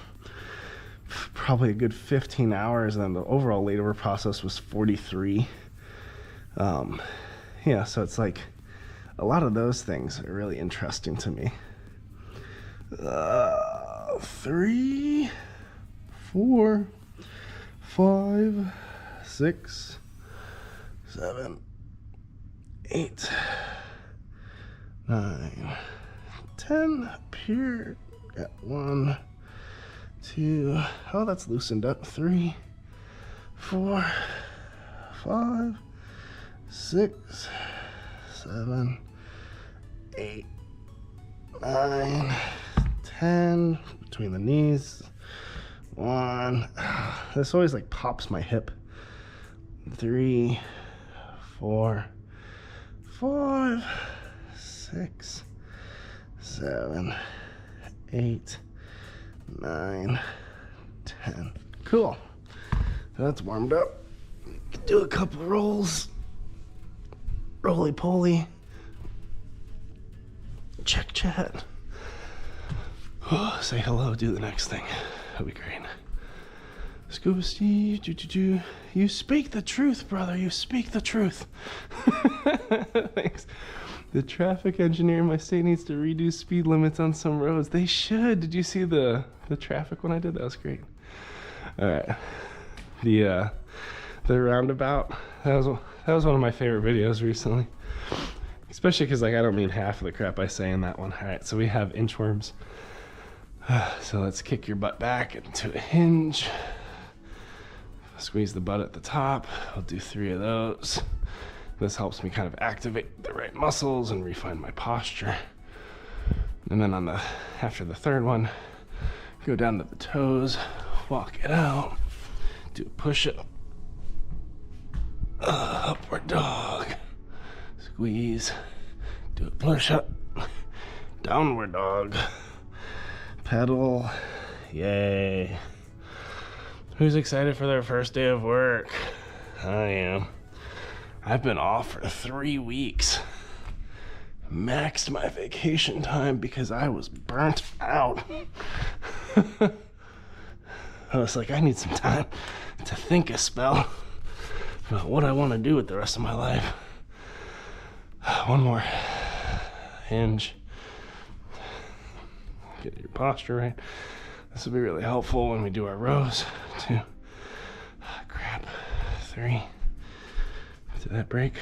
Speaker 2: probably a good 15 hours and then the overall labor process was 43. Yeah, so it's like a lot of those things are really interesting to me. 3, 4, 5, 6, 7, 8, 9, 10. Up here, got 1, 2. Oh, that's loosened up. 3, 4, 5, 6, 7, 8, 9, 10. Between the knees. 1. This always like pops my hip. 3, 4, 5, 6, 7, 8, 9, 10. Cool. That's warmed up. Do a couple rolls. Roly poly. Check chat. Say hello, do the next thing. That'll be great. Scuba Steve, you speak the truth, brother. You speak the truth. Thanks. The traffic engineer in my state needs to redo speed limits on some roads. They should. Did you see the traffic when I did? That was great. All right. The roundabout. That was one of my favorite videos recently. Especially because like I don't mean half of the crap I say in that one. All right. So we have inchworms. So let's kick your butt back into a hinge. Squeeze the butt at the top. I'll do 3 of those. This helps me kind of activate the right muscles and refine my posture. And then after the 3rd one, go down to the toes, walk it out, do a push-up, upward dog, squeeze, do a push-up, downward dog, pedal, yay. Who's excited for their first day of work? I am. I've been off for 3 weeks. Maxed my vacation time because I was burnt out. I was like, I need some time to think a spell about what I want to do with the rest of my life. One more. Hinge. Get your posture right. This will be really helpful when we do our rows. 2. Crap. 3. After that break,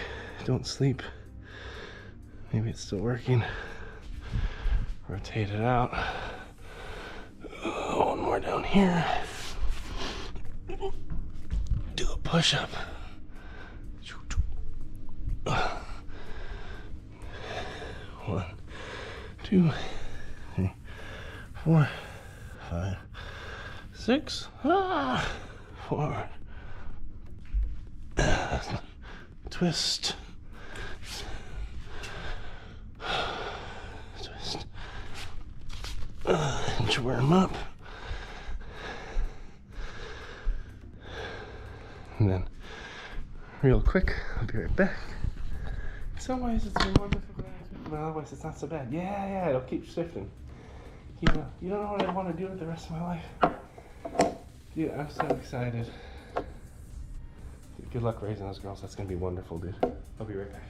Speaker 2: don't sleep. Maybe it's still working. Rotate it out. One more down here. Do a push-up. 1, 2, 3, 4, 5, 6. Forward. Twist. Twist. Inchworm up. And then, real quick, I'll be right back. In some ways it's been more difficult than I expected, but otherwise it's not so bad. Yeah, it'll keep shifting. You don't know what I want to do with the rest of my life. Dude, I'm so excited. Dude, good luck raising those girls. That's going to be wonderful, dude. I'll be right back.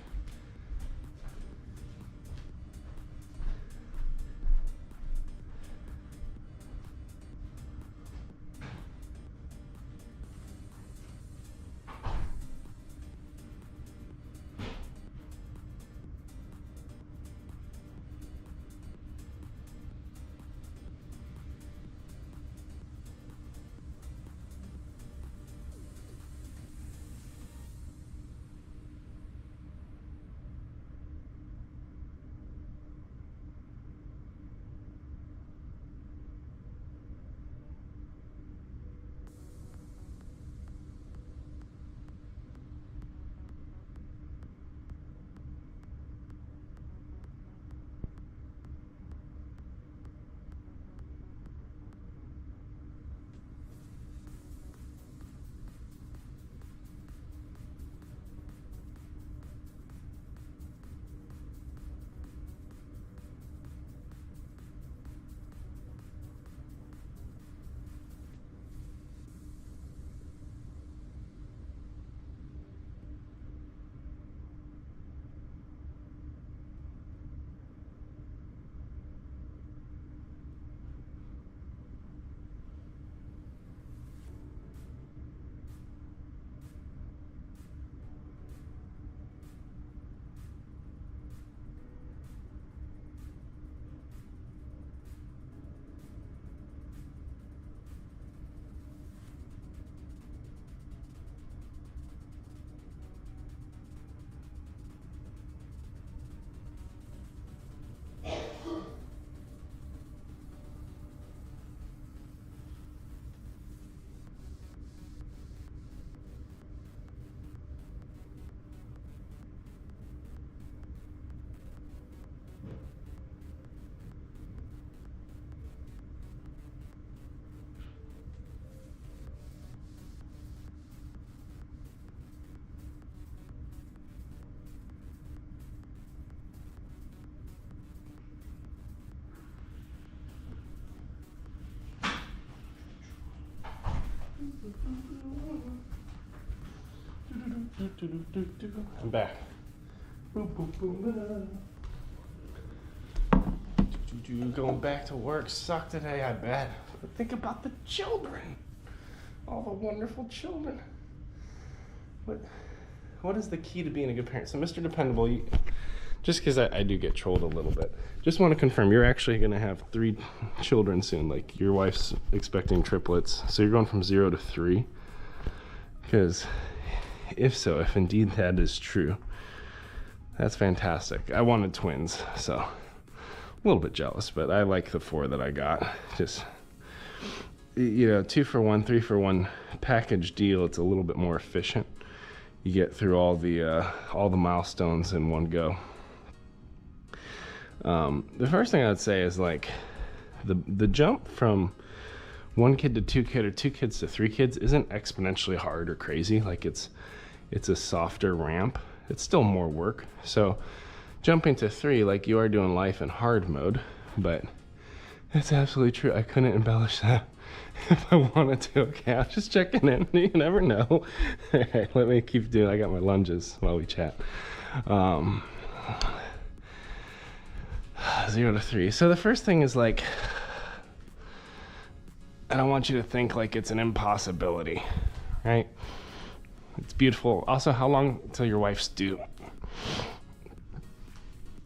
Speaker 2: I'm back. Going back to work sucked today, I bet. But think about the children. All the wonderful children. What is the key to being a good parent? So, Mr. Dependable, just because I do get trolled a little bit, just want to confirm you're actually going to have 3 children soon. Like, your wife's expecting triplets. So you're going from 0 to 3. Because if indeed that is true, that's fantastic. I wanted twins, so a little bit jealous, but I like the 4 that I got. Just, 2 for 1, 3 for 1 package deal. It's a little bit more efficient. You get through all the milestones in one go. The first thing I'd say is like the jump from 1 kid to 2 kids or 2 kids to 3 kids isn't exponentially hard or crazy. Like it's a softer ramp. It's still more work. So jumping to 3, like you are doing life in hard mode, but it's absolutely true. I couldn't embellish that if I wanted to. Okay, I was just checking in. You never know. All right, let me keep doing. I got my lunges while we chat. 0 to 3. So the first thing is like, I don't want you to think like it's an impossibility, right? It's beautiful. Also, how long until your wife's due?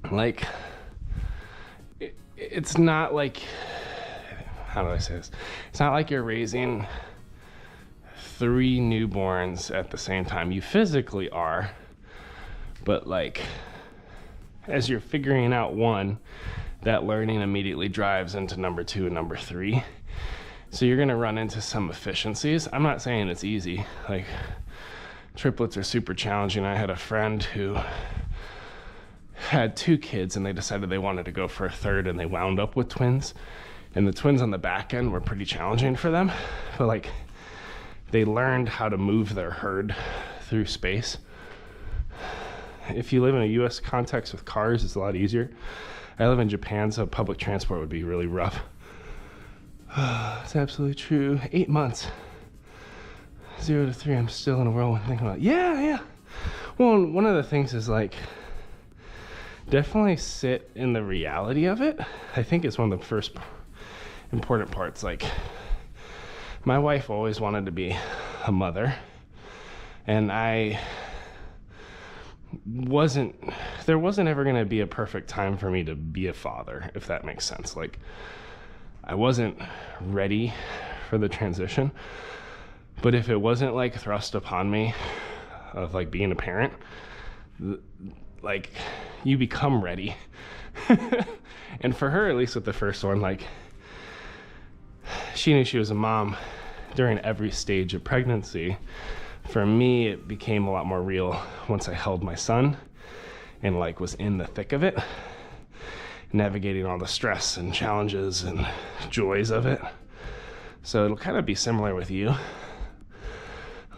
Speaker 2: Like, it's not like, how do I say this? It's not like you're raising 3 newborns at the same time. You physically are, but like, as you're figuring out one, that learning immediately drives into number 2 and number 3. So you're gonna run into some efficiencies. I'm not saying it's easy. Like, triplets are super challenging. I had a friend who had 2 kids and they decided they wanted to go for a 3rd and they wound up with twins. And the twins on the back end were pretty challenging for them. But like, they learned how to move their herd through space. If you live in a US context with cars, it's a lot easier. I live in Japan, so public transport would be really rough. It's absolutely true. 8 months. 0 to 3, I'm still in a whirlwind thinking about, yeah. Well, one of the things is like, definitely sit in the reality of it. I think it's one of the first important parts. Like, my wife always wanted to be a mother, and there wasn't ever going to be a perfect time for me to be a father, if that makes sense. Like, I wasn't ready for the transition, but if it wasn't like thrust upon me of like being a parent, like, you become ready. And for her, at least with the first one, like, she knew she was a mom during every stage of pregnancy. For me, it became a lot more real once I held my son and like was in the thick of it, navigating all the stress and challenges and joys of it. So it'll kind of be similar with you.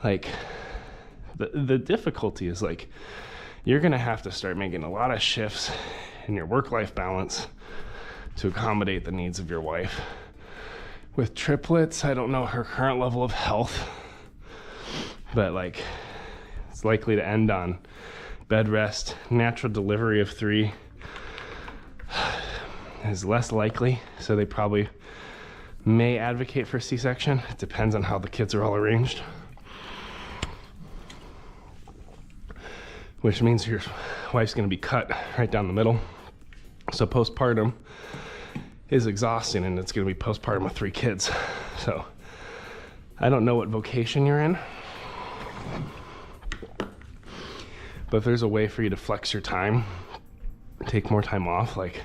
Speaker 2: Like, the difficulty is like, you're gonna have to start making a lot of shifts in your work-life balance to accommodate the needs of your wife. With triplets, I don't know her current level of health, but like, it's likely to end on bed rest. Natural delivery of 3 is less likely, so they probably may advocate for C-section. It depends on how the kids are all arranged. Which means your wife's gonna be cut right down the middle. So postpartum is exhausting, and it's gonna be postpartum with 3 kids. So I don't know what vocation you're in, but if there's a way for you to flex your time, take more time off, like,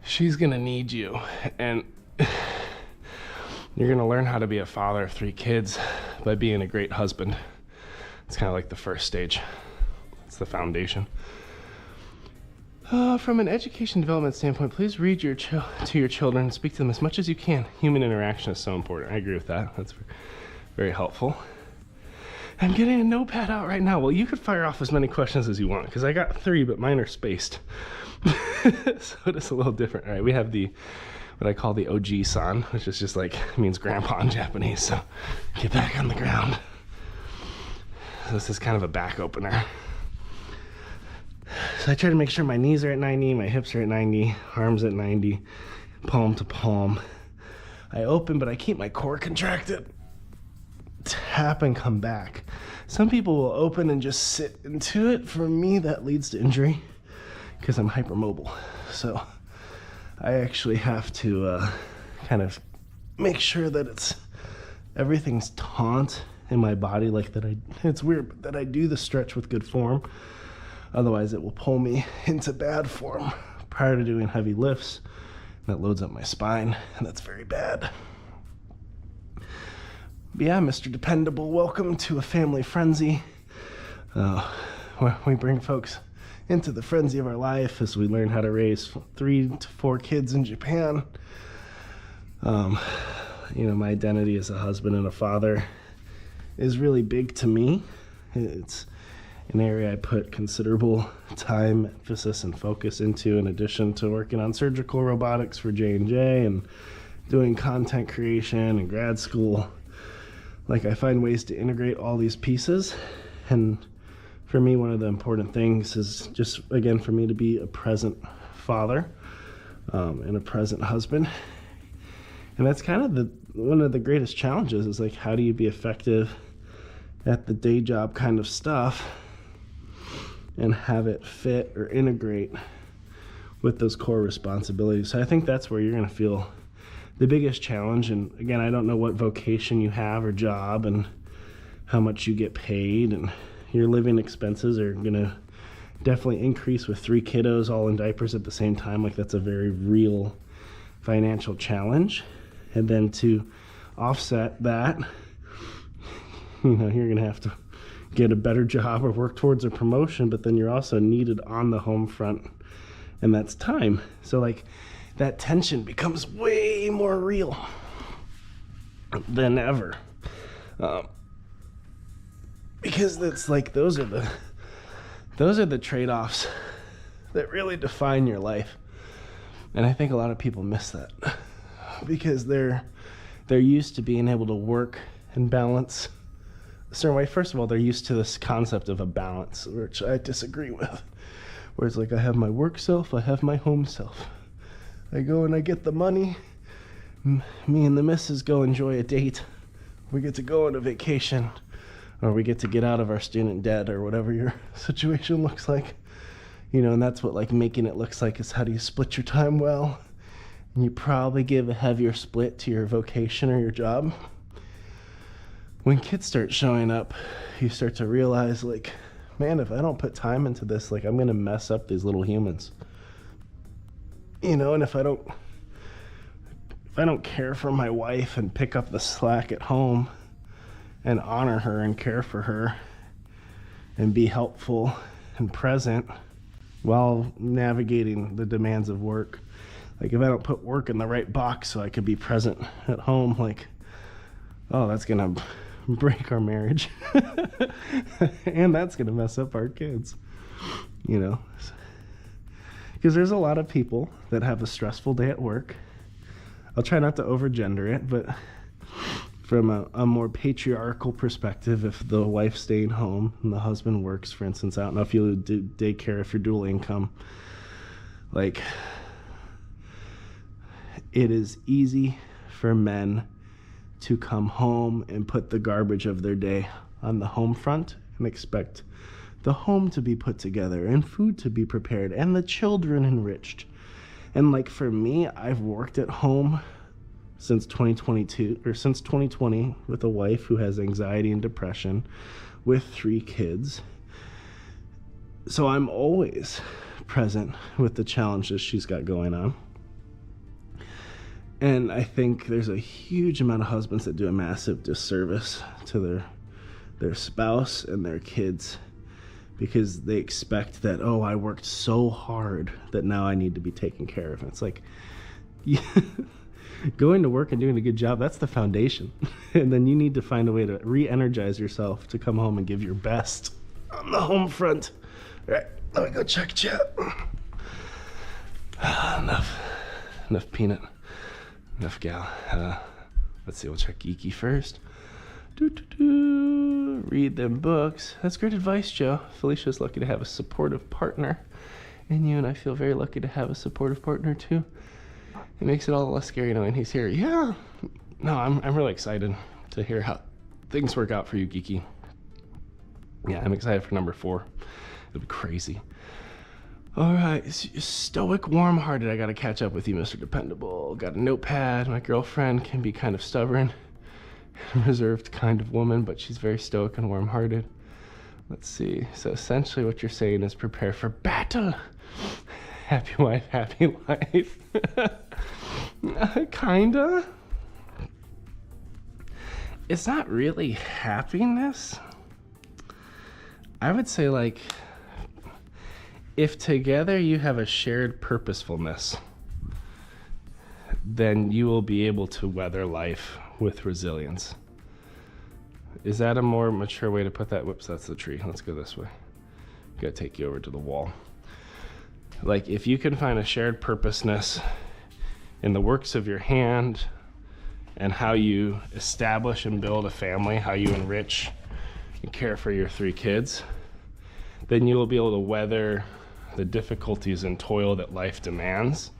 Speaker 2: she's gonna need you, and you're gonna learn how to be a father of 3 kids by being a great husband. It's kind of like the first stage. It's the foundation. From an education development standpoint, please read to your children and speak to them as much as you can. Human interaction is so important. I agree with that. That's very helpful. I'm getting a notepad out right now. Well, you could fire off as many questions as you want, because I got 3, but mine are spaced. So it's a little different. All right, we have the what I call the OG-san, which is just like, means grandpa in Japanese. So get back on the ground. So this is kind of a back opener. So I try to make sure my knees are at 90, my hips are at 90, arms at 90, palm to palm. I open, but I keep my core contracted. Tap and come back. Some people will open and just sit into it. For me, that leads to injury because I'm hypermobile. So I actually have to kind of make sure that everything's taut in my body, like that it's weird, but that I do the stretch with good form. Otherwise, it will pull me into bad form prior to doing heavy lifts. That loads up my spine, and that's very bad. But yeah, Mr. Dependable, welcome to aFamilyFrenzy. Where we bring folks into the frenzy of our life as we learn how to raise 3 to 4 kids in Japan. My identity as a husband and a father is really big to me. It's an area I put considerable time, emphasis, and focus into, in addition to working on surgical robotics for J&J and doing content creation and grad school. Like, I find ways to integrate all these pieces, and for me, one of the important things is just, again, for me to be a present father and a present husband. And that's kind of one of the greatest challenges, is like, how do you be effective at the day job kind of stuff and have it fit or integrate with those core responsibilities. So I think that's where you're going to feel the biggest challenge. And again, I don't know what vocation you have or job and how much you get paid, and your living expenses are going to definitely increase with 3 kiddos all in diapers at the same time. Like, that's a very real financial challenge. And then to offset that, you're going to have to get a better job or work towards a promotion, but then you're also needed on the home front, and that's time. So like, that tension becomes way more real than ever, because it's like, those are the trade-offs that really define your life. And I think a lot of people miss that because they're used to being able to work and balance a certain way. First of all, they're used to this concept of a balance, which I disagree with, where it's like, I have my work self, I have my home self. I go and I get the money, me and the missus go enjoy a date, we get to go on a vacation, or we get to get out of our student debt, or whatever your situation looks like. And that's what like making it looks like, is how do you split your time well? And you probably give a heavier split to your vocation or your job. When kids start showing up, you start to realize, like, man, if I don't put time into this, like, I'm going to mess up these little humans. And if I don't care for my wife and pick up the slack at home and honor her and care for her and be helpful and present while navigating the demands of work, like, if I don't put work in the right box so I can be present at home, like, oh, that's going to break our marriage. And that's going to mess up our kids, because there's a lot of people that have a stressful day at work. I'll try not to overgender it, but from a more patriarchal perspective, if the wife's staying home and the husband works, for instance, I don't know if you do daycare, if you're dual income, like, it is easy for men to come home and put the garbage of their day on the home front and expect the home to be put together and food to be prepared and the children enriched. And like, for me, I've worked at home since 2020 with a wife who has anxiety and depression with 3 kids. So I'm always present with the challenges she's got going on. And I think there's a huge amount of husbands that do a massive disservice to their spouse and their kids, because they expect that, oh, I worked so hard that now I need to be taken care of. And it's like, going to work and doing a good job, that's the foundation. And then you need to find a way to re-energize yourself to come home and give your best on the home front. All right, let me go check chat. Enough peanut. Enough gal. Let's see, we'll check Geeky first. Read them books. That's great advice, Joe. Felicia's lucky to have a supportive partner. And you and I feel very lucky to have a supportive partner too. It makes it all less scary knowing he's here. Yeah. No, I'm really excited to hear how things work out for you, Geeky. Yeah, I'm excited for number 4. It'll be crazy. All right, stoic, warm-hearted. I gotta catch up with you, Mr. Dependable. Got a notepad. My girlfriend can be kind of stubborn, reserved kind of woman, but she's very stoic and warm-hearted. Let's see. So essentially what you're saying is prepare for battle. Happy wife, happy life. Kinda. It's not really happiness. I would say, like, if together you have a shared purposefulness, then you will be able to weather life with resilience. Is that a more mature way to put that? Whoops, that's the tree. Let's go this way. Gotta take you over to the wall. Like, if you can find a shared purposeness in the works of your hand and how you establish and build a family, how you enrich and care for your 3 kids, then you will be able to weather the difficulties and toil that life demands.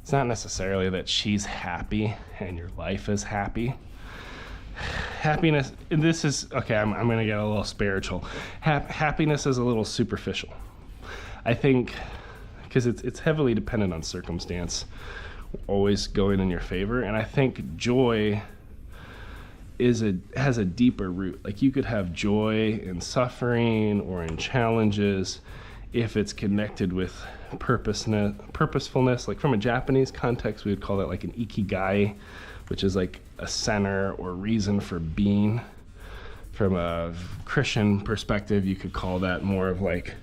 Speaker 2: It's not necessarily that she's happy and your life is happy. Happiness, this is, okay, I'm gonna get a little spiritual. Happiness is a little superficial. I think, because it's heavily dependent on circumstance, always going in your favor. And I think joy has a deeper root. Like, you could have joy in suffering or in challenges if it's connected with purposefulness. Like, from a Japanese context, we would call that like an ikigai, which is like a center or reason for being. From a Christian perspective, you could call that more of like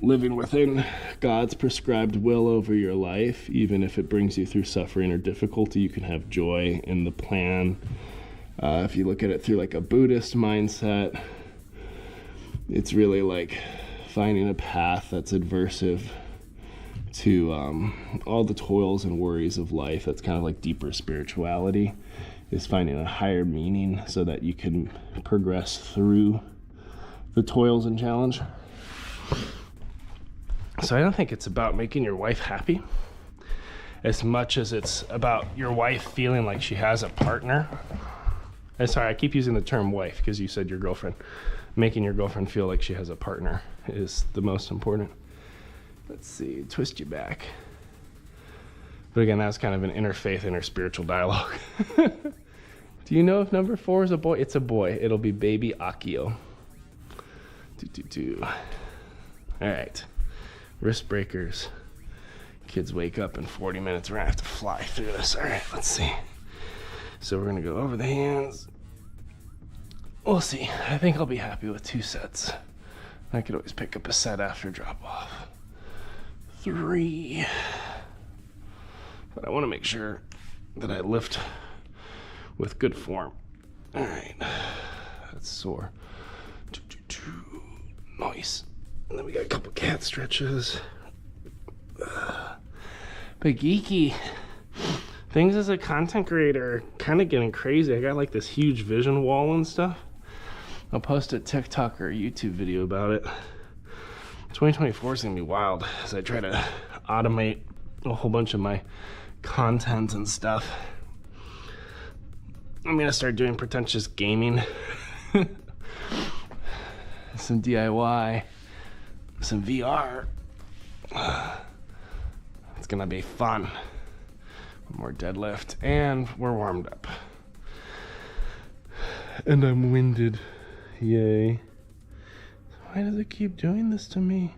Speaker 2: living within God's prescribed will over your life. Even if it brings you through suffering or difficulty, you can have joy in the plan. If you look at it through like a Buddhist mindset, it's really like finding a path that's adversive to all the toils and worries of life. That's kind of like deeper spirituality, is finding a higher meaning so that you can progress through the toils and challenge. So I don't think it's about making your wife happy as much as it's about your wife feeling like she has a partner. And sorry, I keep using the term wife because you said your girlfriend. Making your girlfriend feel like she has a partner is the most important. Let's see, twist you back. But again, that's kind of an interfaith, interspiritual dialogue. Do you know if number 4 is a boy? It's a boy. It'll be baby Akio. All right, wrist breakers. Kids wake up in 40 minutes. We're gonna have to fly through this. All right, let's see. So we're gonna go over the hands. We'll see. I think I'll be happy with 2 sets. I could always pick up a set after drop off. 3. But I want to make sure that I lift with good form. All right, that's sore. Nice. And then we got a couple cat stretches. But Geeky, things as a content creator are kind of getting crazy. I got like this huge vision wall and stuff. I'll post a TikTok or a YouTube video about it. 2024 is gonna be wild as I try to automate a whole bunch of my content and stuff. I'm gonna start doing pretentious gaming. Some DIY, some VR. It's gonna be fun. More deadlift, and we're warmed up. And I'm winded. Yay. Why does it keep doing this to me?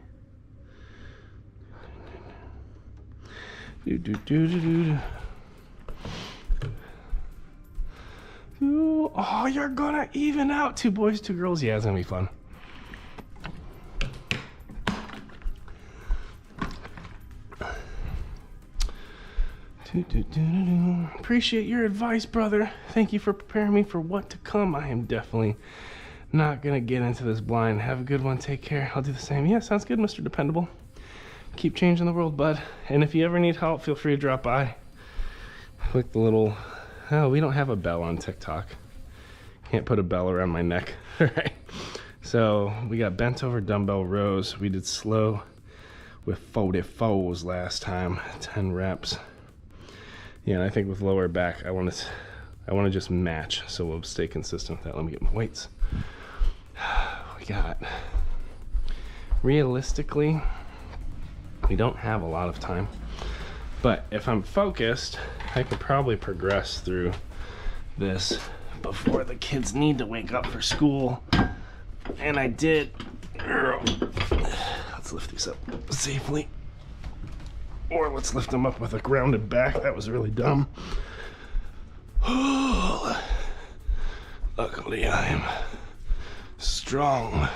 Speaker 2: Oh, you're gonna even out 2 boys, 2 girls. Yeah, it's gonna be fun. Appreciate your advice, brother. Thank you for preparing me for what to come. I am definitely not gonna get into this blind. Have a good one. Take care. I'll do the same. Yeah, sounds good, Mr. Dependable. Keep changing the world, bud. And if you ever need help, feel free to drop by. Click the little, oh, we don't have a bell on TikTok. Can't put a bell around my neck. All right. So we got bent over dumbbell rows. We did slow with 44s last time, 10 reps. Yeah, and I think with lower back, I want to just match, so we'll stay consistent with that. Let me get my weights. We got, realistically, we don't have a lot of time, but if I'm focused, I could probably progress through this before the kids need to wake up for school. And I did. Let's lift these up safely. Or let's lift them up with a grounded back. That was really dumb. Luckily, I am strong.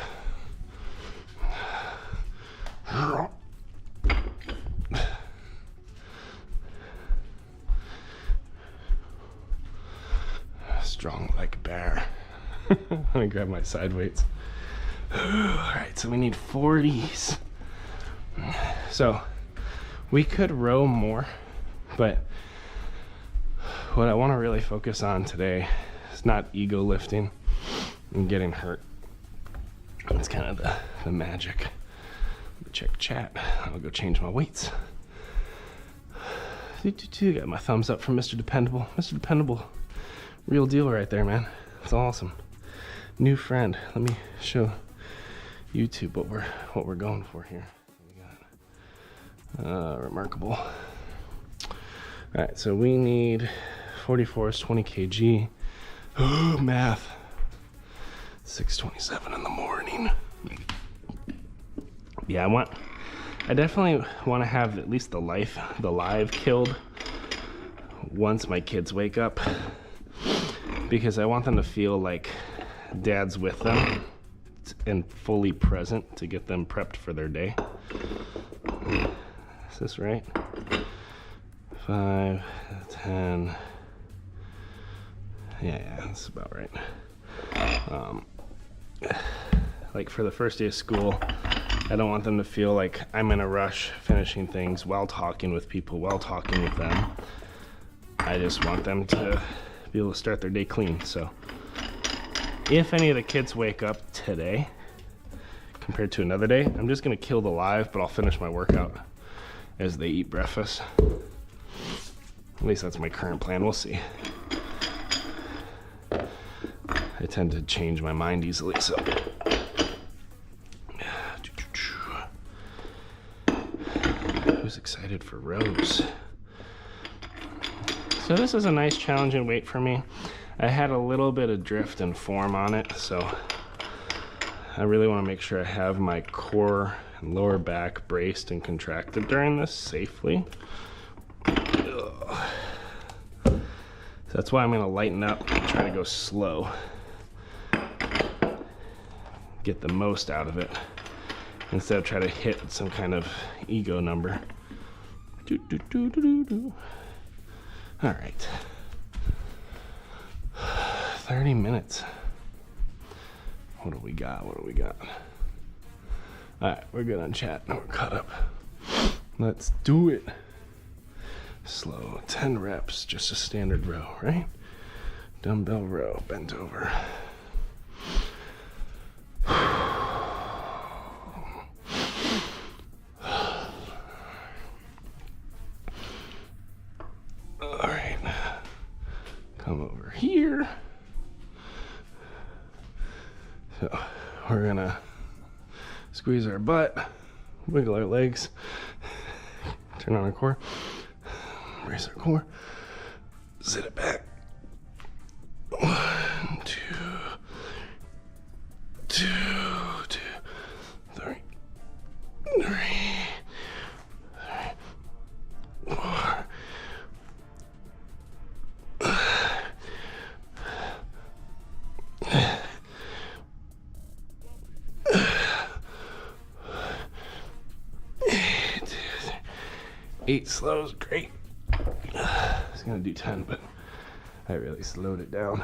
Speaker 2: Strong like a bear. Let me grab my side weights. Alright, so we need 40s. So we could row more, but what I want to really focus on today is not ego lifting and getting hurt. That's kind of the magic. Let me check chat. I'll go change my weights. Got my thumbs up from Mr. Dependable. Mr. Dependable, real deal right there, man. It's awesome. New friend. Let me show YouTube what we're going for here. We got remarkable. All right, so we need 44s, 20 kg. Oh, math. 6:27 in the morning. Yeah, I definitely want to have at least the live killed once my kids wake up, because I want them to feel like Dad's with them and fully present to get them prepped for their day. Is this right? 5, 10. Yeah, that's about right. Like for the first day of school, I don't want them to feel like I'm in a rush finishing things while talking with people, while talking with them. I just want them to be able to start their day clean. So if any of the kids wake up today compared to another day, I'm just gonna kill the live, but I'll finish my workout as they eat breakfast. At least that's my current plan. We'll see. I tend to change my mind easily, so. Who's excited for rows? So this is a nice challenging weight for me. I had a little bit of drift and form on it, so I really want to make sure I have my core and lower back braced and contracted during this safely. So that's why I'm going to lighten up and try to go slow. Get the most out of it instead of try to hit some kind of ego number. All right. 30 minutes. What do we got? All right, we're good on chat. We're caught up. Let's do it. Slow, 10 reps, just a standard row, right? Dumbbell row, bent over. All right, come over here. So we're gonna squeeze our butt, wiggle our legs, turn on our core, brace our core, sit it back. 1, 2, 2, 3, 4. 8 slows, great. I was gonna do 10, but I really slowed it down.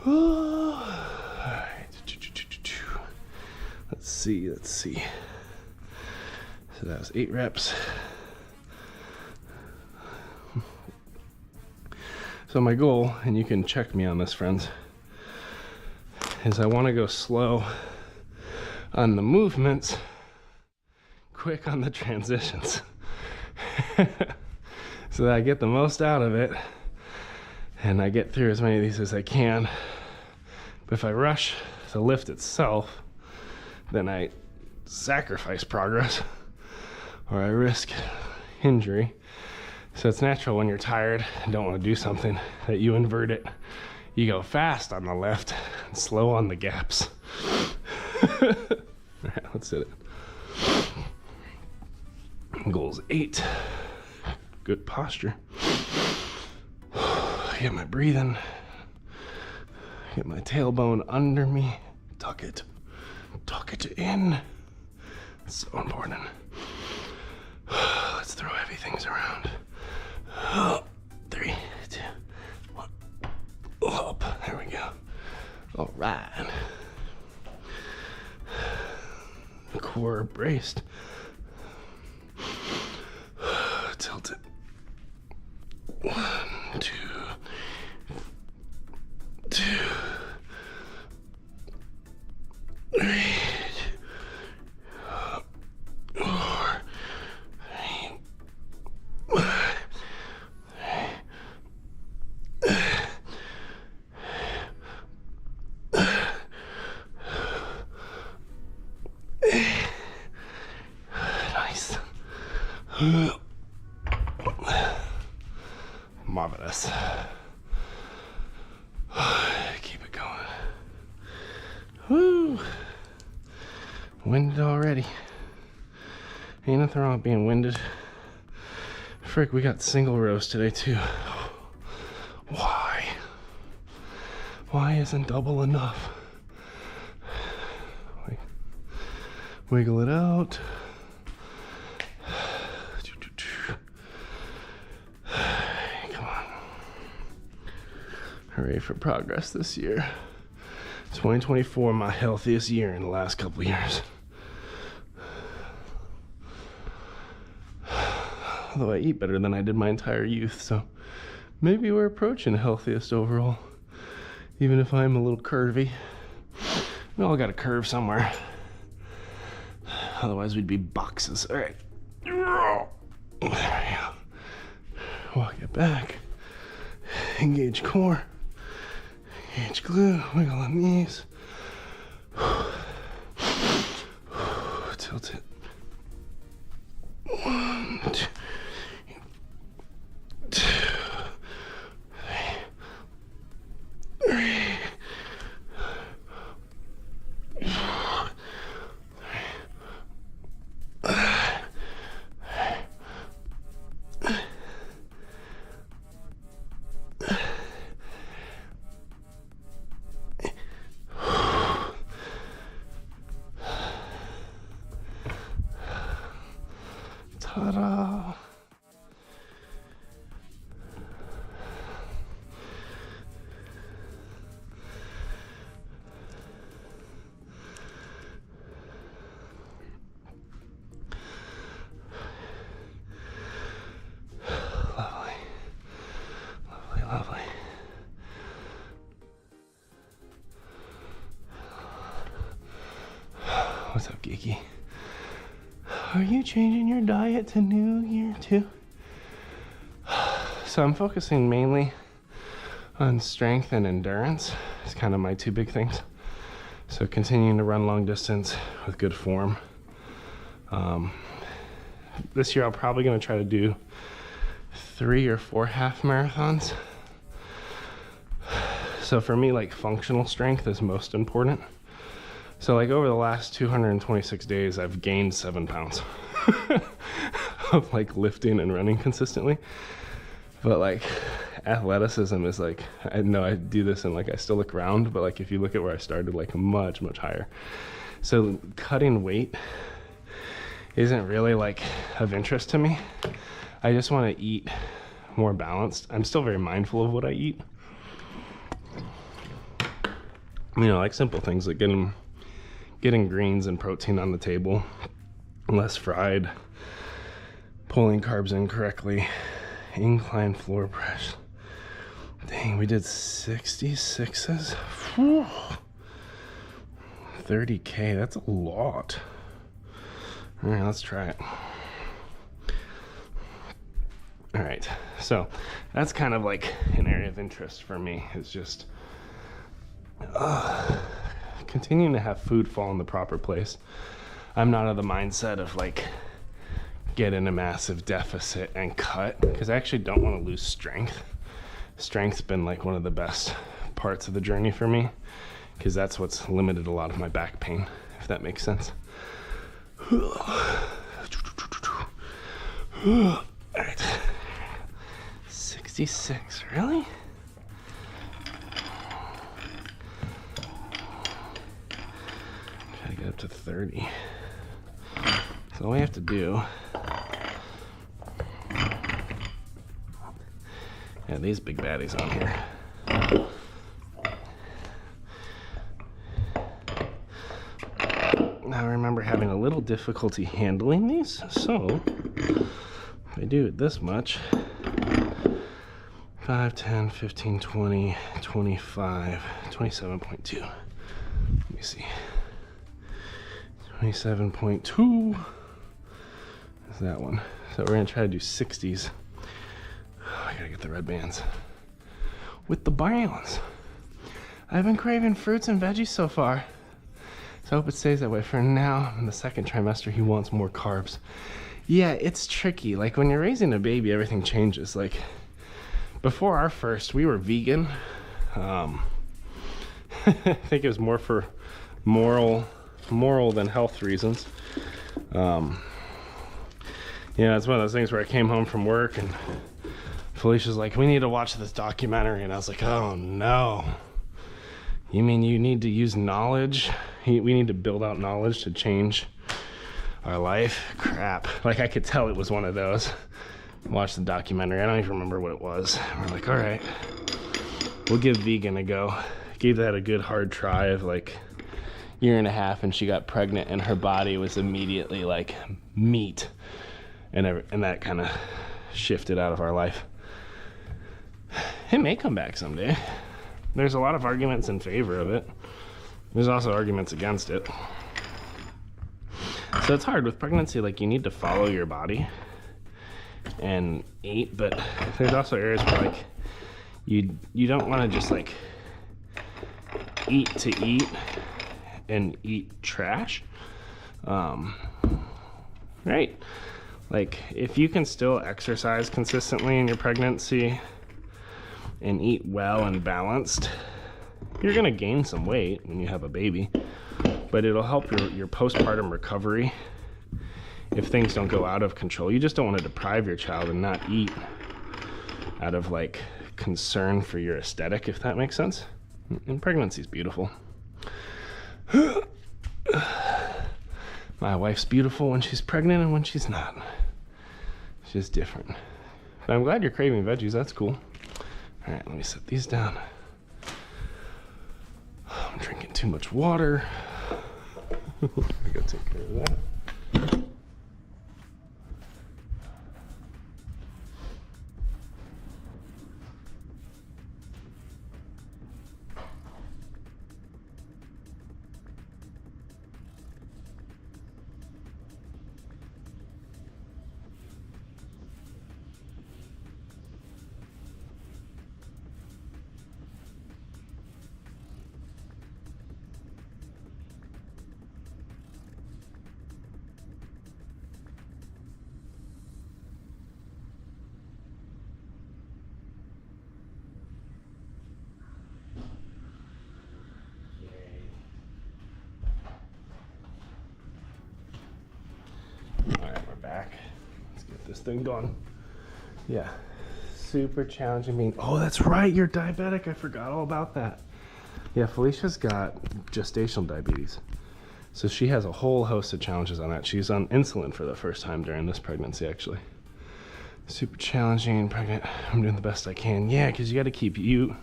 Speaker 2: All right. Let's see. So that was 8 reps. So my goal, and you can check me on this, friends, is I want to go slow on the movements, quick on the transitions. So that I get the most out of it and I get through as many of these as I can. But if I rush the lift itself, then I sacrifice progress or I risk injury. So it's natural when you're tired and don't want to do something that you invert it. You go fast on the left and slow on the gaps. All right, let's hit it. Goals 8. Good posture. Get my breathing. Get my tailbone under me. Tuck it. Tuck it in. It's so important. Let's throw heavy things around. 3, 2, 1. Up. There we go. All right. Core braced. Tilt it. 1, 2, 2, 3, 4, 5. Nice. Marvelous. Keep it going. Woo! Winded already. Ain't nothing wrong with being winded. Frick, we got single rows today too. Why? Why isn't double enough? Like, wiggle it out. Hooray for progress this year. 2024, my healthiest year in the last couple years. Although I eat better than I did my entire youth, so maybe we're approaching healthiest overall. Even if I'm a little curvy. We all got a curve somewhere. Otherwise we'd be boxes. All right. There we go. Walk it back. Engage core. Engage glute. Wiggle on knees. Tilt it. 1, 2, 2, 3, 4, 5. Ta-da! Lovely. Lovely, lovely. What's up, Geeky? Are you changing your diet to New Year too? So I'm focusing mainly on strength and endurance. It's kind of my two big things. So continuing to run long distance with good form. This year I'm probably going to try to do 3 or 4 half marathons. So for me, like, functional strength is most important. So like over the last 226 days, I've gained 7 pounds of like lifting and running consistently. But like athleticism is like, I know I do this and like I still look round, but like if you look at where I started, like much, much higher. So cutting weight isn't really like of interest to me. I just want to eat more balanced. I'm still very mindful of what I eat. You know, like simple things like getting greens and protein on the table, less fried, pulling carbs in correctly, incline floor press, Dang, we did 66s. Whew. 30K, that's a lot. All right, let's try it. All right, so that's kind of like an area of interest for me, is just continuing to have food fall in the proper place. I'm not of the mindset of like get in a massive deficit and cut, because I actually don't want to lose strength. Strength's been like one of the best parts of the journey for me, because that's what's limited a lot of my back pain, if that makes sense. All right, 66, really? Gotta get up to 30. So all we have to do, yeah, these big baddies on here. Now I remember having a little difficulty handling these, so if I do it this much, 5, 10, 15, 20, 25, 27.2. Let me see. 27.2 is that one. So we're gonna try to do 60s. Oh, I gotta get the red bands. With the browns. I've been craving fruits and veggies so far. So I hope it stays that way. For now, in the second trimester, he wants more carbs. Yeah, it's tricky. Like when you're raising a baby, everything changes. Like before our first, we were vegan. I think it was more for moral than health reasons. Yeah, it's one of those things where I came home from work and Felicia's like, we need to watch this documentary, and I was like, oh no. You mean you need to use knowledge? We need to build out knowledge to change our life? Crap. Like I could tell it was one of those. Watch the documentary, I don't even remember what it was. We're like, all right, we'll give vegan a go. Gave that a good hard try of like year and a half, and she got pregnant and her body was immediately like meat, and that kind of shifted out of our life. It may come back someday. There's a lot of arguments in favor of it. There's also arguments against it. So it's hard with pregnancy. Like you need to follow your body and eat, but there's also areas where like you don't want to just like eat to eat and eat trash. Right? Like if you can still exercise consistently in your pregnancy and eat well and balanced, you're gonna gain some weight when you have a baby, but it'll help your postpartum recovery if things don't go out of control. You just don't want to deprive your child and not eat out of like concern for your aesthetic, if that makes sense. And pregnancy is beautiful. My wife's beautiful when she's pregnant and when she's not. It's just different. But I'm glad you're craving veggies, that's cool. All right, let me set these down. I'm drinking too much water. I gotta take care of that. Back. Let's get this thing going. Yeah, super challenging being. Oh, that's right, you're diabetic. I forgot all about that. Yeah, Felicia's got gestational diabetes, so she has a whole host of challenges on that. She's on insulin for the first time during this pregnancy, actually. Super challenging, pregnant. I'm doing the best I can. Yeah, because you got to keep you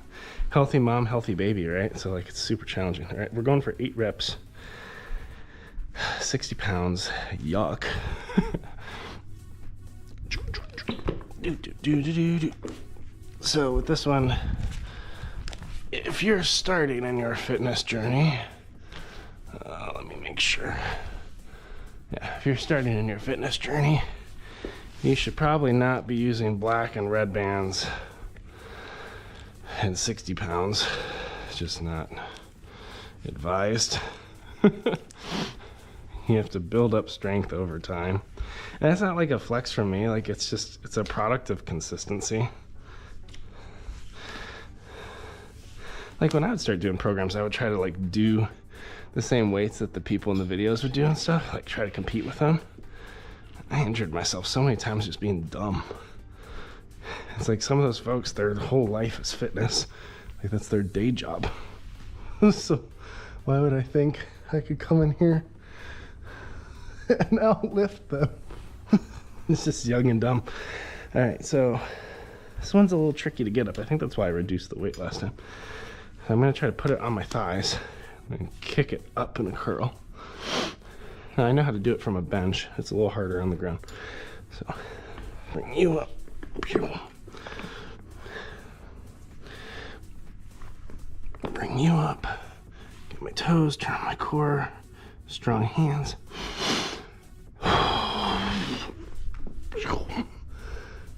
Speaker 2: healthy mom, healthy baby, right? So like it's super challenging. All right, we're going for 8 reps. 60 pounds. Yuck. So with this one, if you're starting in your fitness journey, let me make sure. Yeah, if you're starting in your fitness journey, you should probably not be using black and red bands and 60 pounds. It's just not advised. You have to build up strength over time. And it's not like a flex for me, like it's a product of consistency. Like when I would start doing programs, I would try to like do the same weights that the people in the videos would do and stuff, like try to compete with them. I injured myself so many times just being dumb. It's like some of those folks, their whole life is fitness. Like that's their day job. So why would I think I could come in here and outlift them? It's just young and dumb. All right, so this one's a little tricky to get up. I think that's why I reduced the weight last time. I'm gonna try to put it on my thighs and kick it up in a curl. Now I know how to do it from a bench. It's a little harder on the ground. So bring you up. Bring you up. Get my toes, turn on my core. Strong hands.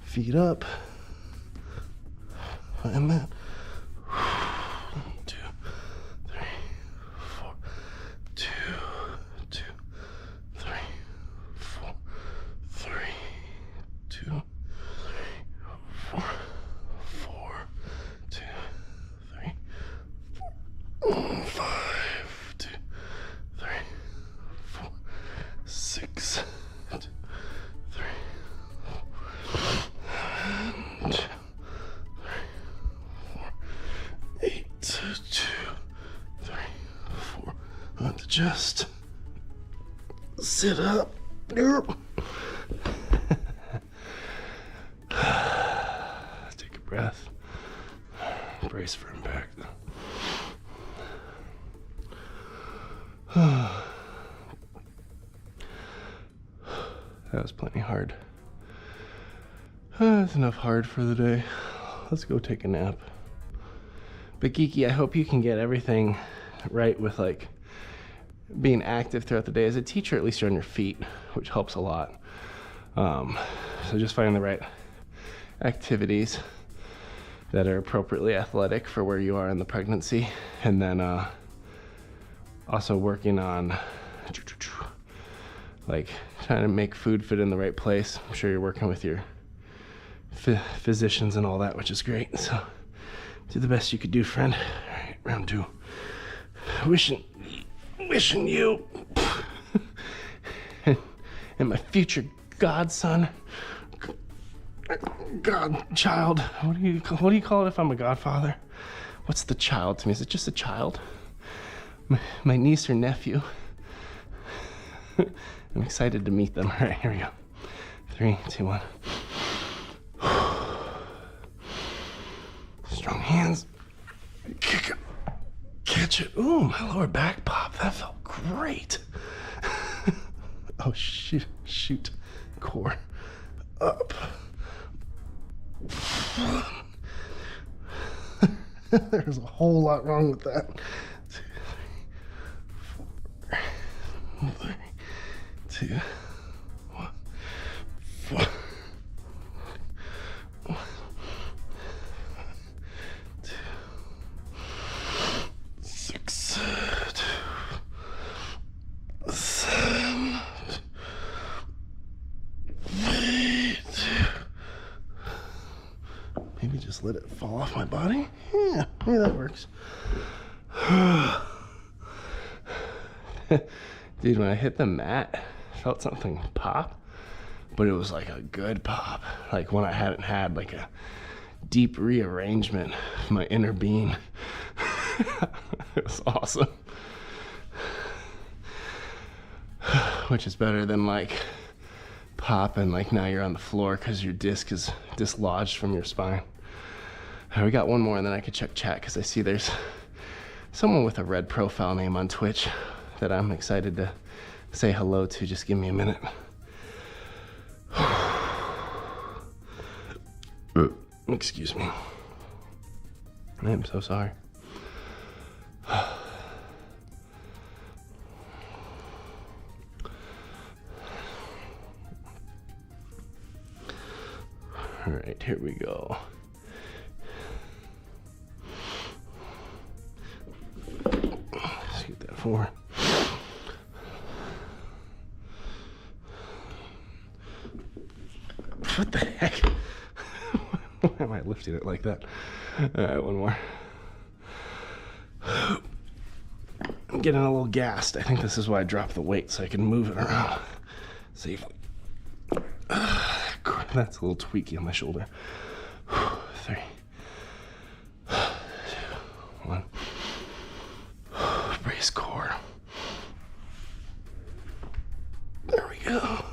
Speaker 2: Feet up. Find that. 1, 2, 3, 4. 2, 2, 3, 4. 3, 2, 3, 4. 4, 2, 3, 4. 5, 2, 3, 4. 6, 2, 3, 4. 2, 3, 4. 8, 2, 3, 4. I have to just sit up. Take a breath. Brace for impact. That was plenty hard. That's enough hard for the day. Let's go take a nap. But Geeky, I hope you can get everything right with like being active throughout the day. As a teacher, at least you're on your feet, which helps a lot. So just finding the right activities that are appropriately athletic for where you are in the pregnancy. And then also working on like trying to make food fit in the right place. I'm sure you're working with your physicians and all that, which is great. So do the best you could do, friend. All right, round 2. Wishing you and my future godson, godchild. What do you call it if I'm a godfather? What's the child to me? Is it just a child? My niece or nephew. I'm excited to meet them. All right, here we go. 3, 2, 1. Strong hands. Kick it. Catch it. Ooh, my lower back pop. That felt great. Oh, shoot. Core. Up. There's a whole lot wrong with that. 2, 3, 4. 3, 2, 1. 4. 2, 6, 2, 7, 8. Maybe just let it fall off my body. Yeah, maybe that works. Dude, when I hit the mat, I felt something pop, but it was like a good pop. Like when I hadn't had like a deep rearrangement of my inner being. It was awesome. Which is better than like pop and like now you're on the floor because your disc is dislodged from your spine. All right, we got one more and then I could check chat because I see there's someone with a red profile name on Twitch that I'm excited to say hello to. Just give me a minute. Excuse me. I am so sorry. All right, here we go. Shoot that 4. What the heck? Why am I lifting it like that? All right, one more. I'm getting a little gassed. I think this is why I dropped the weight, so I can move it around safely. That's a little tweaky on my shoulder. 3, 2, 1. Brace core. There we go. All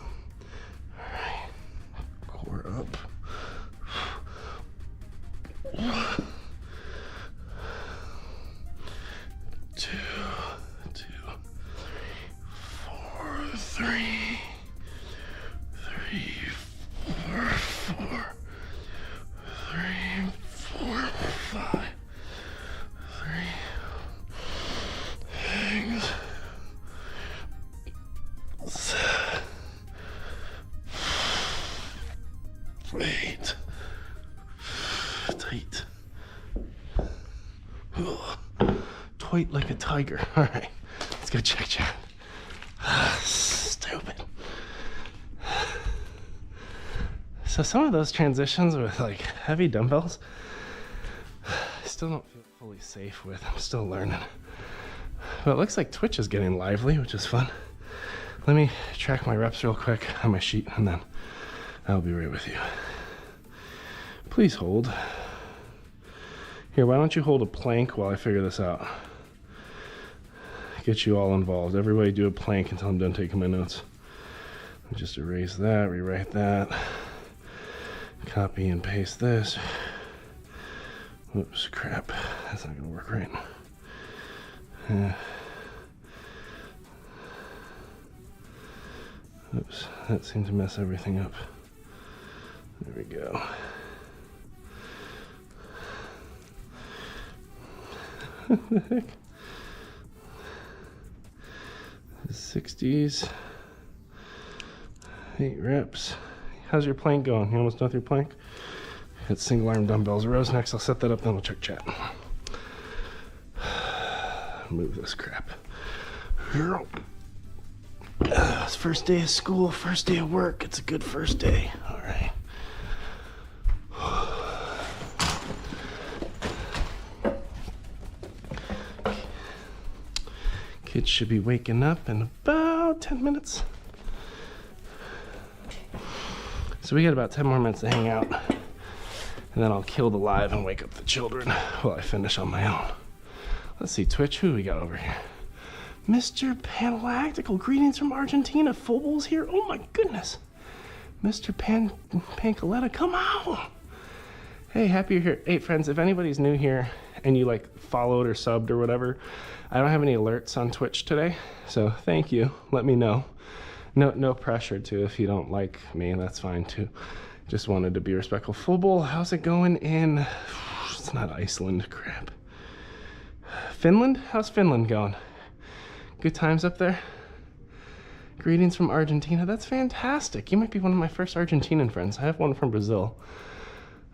Speaker 2: right. Core up. 1, 2, 2, 4, 3, 4, 4, 3, 4, 5, 3, 6, 7, 8. Tight. Tight like a tiger. All right, let's go check chat. Stupid. So some of those transitions with like heavy dumbbells, I still don't feel fully safe with. I'm still learning. But it looks like Twitch is getting lively, which is fun. Let me track my reps real quick on my sheet, and then I'll be right with you. Please hold. Here, why don't you hold a plank while I figure this out? Get you all involved. Everybody do a plank until I'm done taking my notes. Let me just erase that, rewrite that. Copy and paste this. Oops, crap. That's not gonna work right. Oops, that seemed to mess everything up. There we go. What the heck? 60s. 8 reps. How's your plank going? You almost done with your plank? Got single arm dumbbells. Rows next. I'll set that up, then we'll check chat. Move this crap. It's first day of school, first day of work. It's a good first day. All right. Kids should be waking up in about 10 minutes. So we got about 10 more minutes to hang out. And then I'll kill the live and wake up the children while I finish on my own. Let's see, Twitch, who we got over here? Mr. Panlactical, greetings from Argentina. Football's here. Oh my goodness. Mr. Pancoletta, come on. Hey, happy you're here. Hey, friends, if anybody's new here and you like followed or subbed or whatever, I don't have any alerts on Twitch today, so thank you. Let me know. No pressure to if you don't like me, that's fine too. Just wanted to be respectful. Football, how's it going in? It's not Iceland, crap. Finland? How's Finland going? Good times up there? Greetings from Argentina. That's fantastic. You might be one of my first Argentinian friends. I have one from Brazil.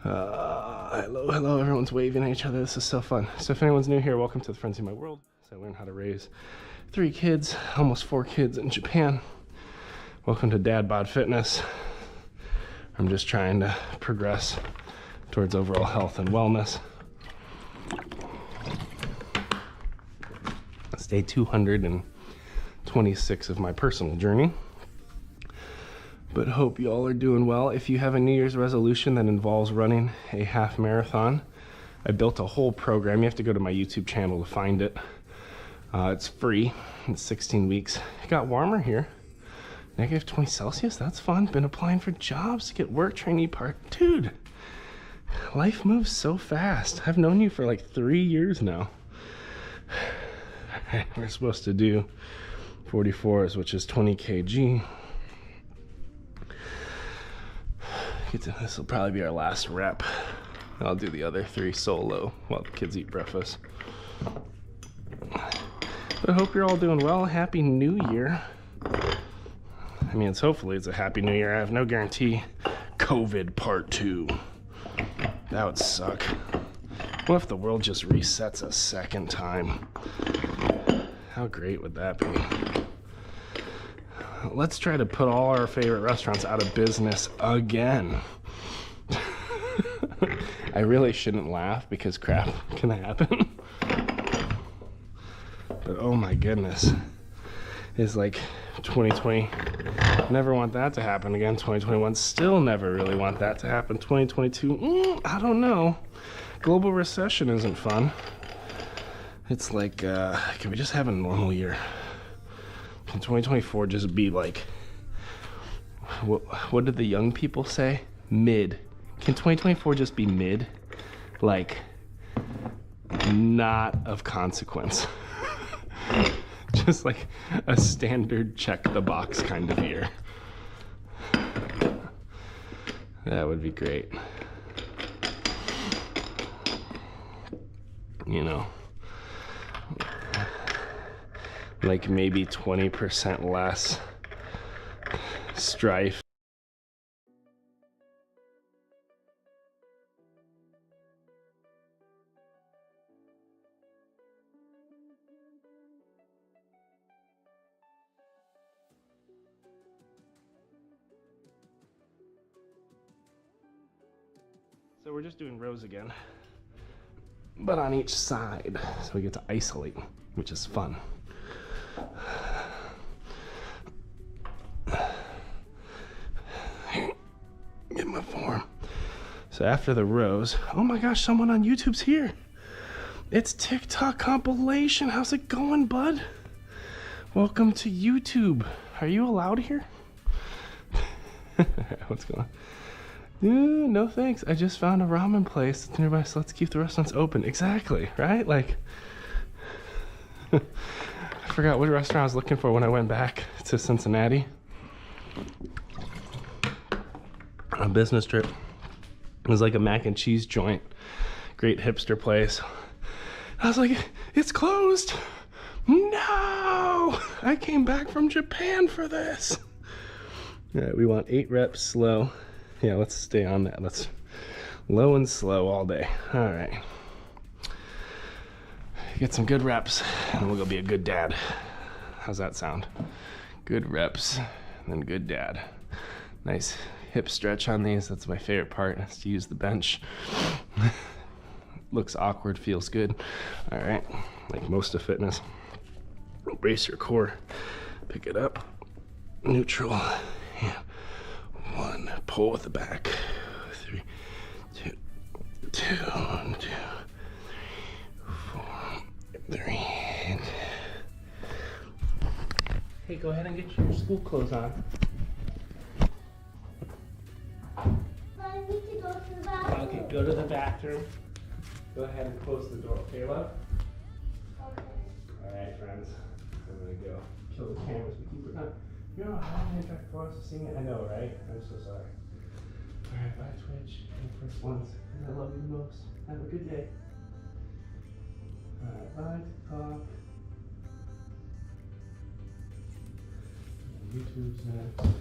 Speaker 2: Hello, everyone's waving at each other. This is so fun. So if anyone's new here, welcome to the Frenzy My World. So I learned how to raise 3 kids, almost 4 kids in Japan. Welcome to DadBod Fitness. I'm just trying to progress towards overall health and wellness. It's day 226 of my personal journey. But hope you all are doing well. If you have a New Year's resolution that involves running a half marathon, I built a whole program. You have to go to my YouTube channel to find it. It's free. It's 16 weeks. It got warmer here. Negative 20 Celsius, that's fun. Been applying for jobs to get work trainee part. Dude, life moves so fast. I've known you for like 3 years now. We're supposed to do 44s, which is 20 kg. This will probably be our last rep. I'll do the other 3 solo while the kids eat breakfast. But I hope you're all doing well. Happy New Year. I mean, hopefully it's a Happy New Year. I have no guarantee COVID part 2. That would suck. What if the world just resets a second time? How great would that be? Let's try to put all our favorite restaurants out of business again. I really shouldn't laugh because crap can happen. But oh my goodness. It's like 2020, never want that to happen again. 2021, still never really want that to happen. 2022, I don't know. Global recession isn't fun. It's like, can we just have a normal year? Can 2024 just be like, what did the young people say? Mid. Can 2024 just be mid? Like, not of consequence. Just like a standard check the box kind of year. That would be great. You know, like maybe 20% less strife. So we're just doing rows again, but on each side, so we get to isolate, which is fun. Get my form. So after the rows, oh my gosh, someone on YouTube's here. It's TikTok compilation. How's it going, bud? Welcome to YouTube. Are you allowed here? What's going on? No thanks. I just found a ramen place that's nearby, so let's keep the restaurants open. Exactly, right? Like, I forgot what restaurant I was looking for when I went back to Cincinnati on a business trip. It was like a mac and cheese joint, great hipster place. I was like, it's closed. No, I came back from Japan for this. All right, we want 8 reps slow. Yeah, let's stay on that. Let's low and slow all day. All right. Get some good reps, and we'll go be a good dad. How's that sound? Good reps, and then good dad. Nice hip stretch on these. That's my favorite part, is to use the bench. Looks awkward, feels good. All right, like most of fitness. Brace your core. Pick it up. Neutral. Yeah. 1, pull with the back. 3, 2, 2, 1, 2, 4, 3. Hey, go ahead and get your school clothes on.
Speaker 3: I need to go to the bathroom.
Speaker 2: Okay, go to the bathroom. Go ahead and close the door, okay, love?
Speaker 3: Okay.
Speaker 2: All right, friends. I'm gonna go kill the cameras. We keep it up. You know how many times for us to sing it? I know, right? I'm so sorry. All right, bye, Twitch. The first ones. I love you most. Have a good day. All right, bye, TikTok. YouTube's next.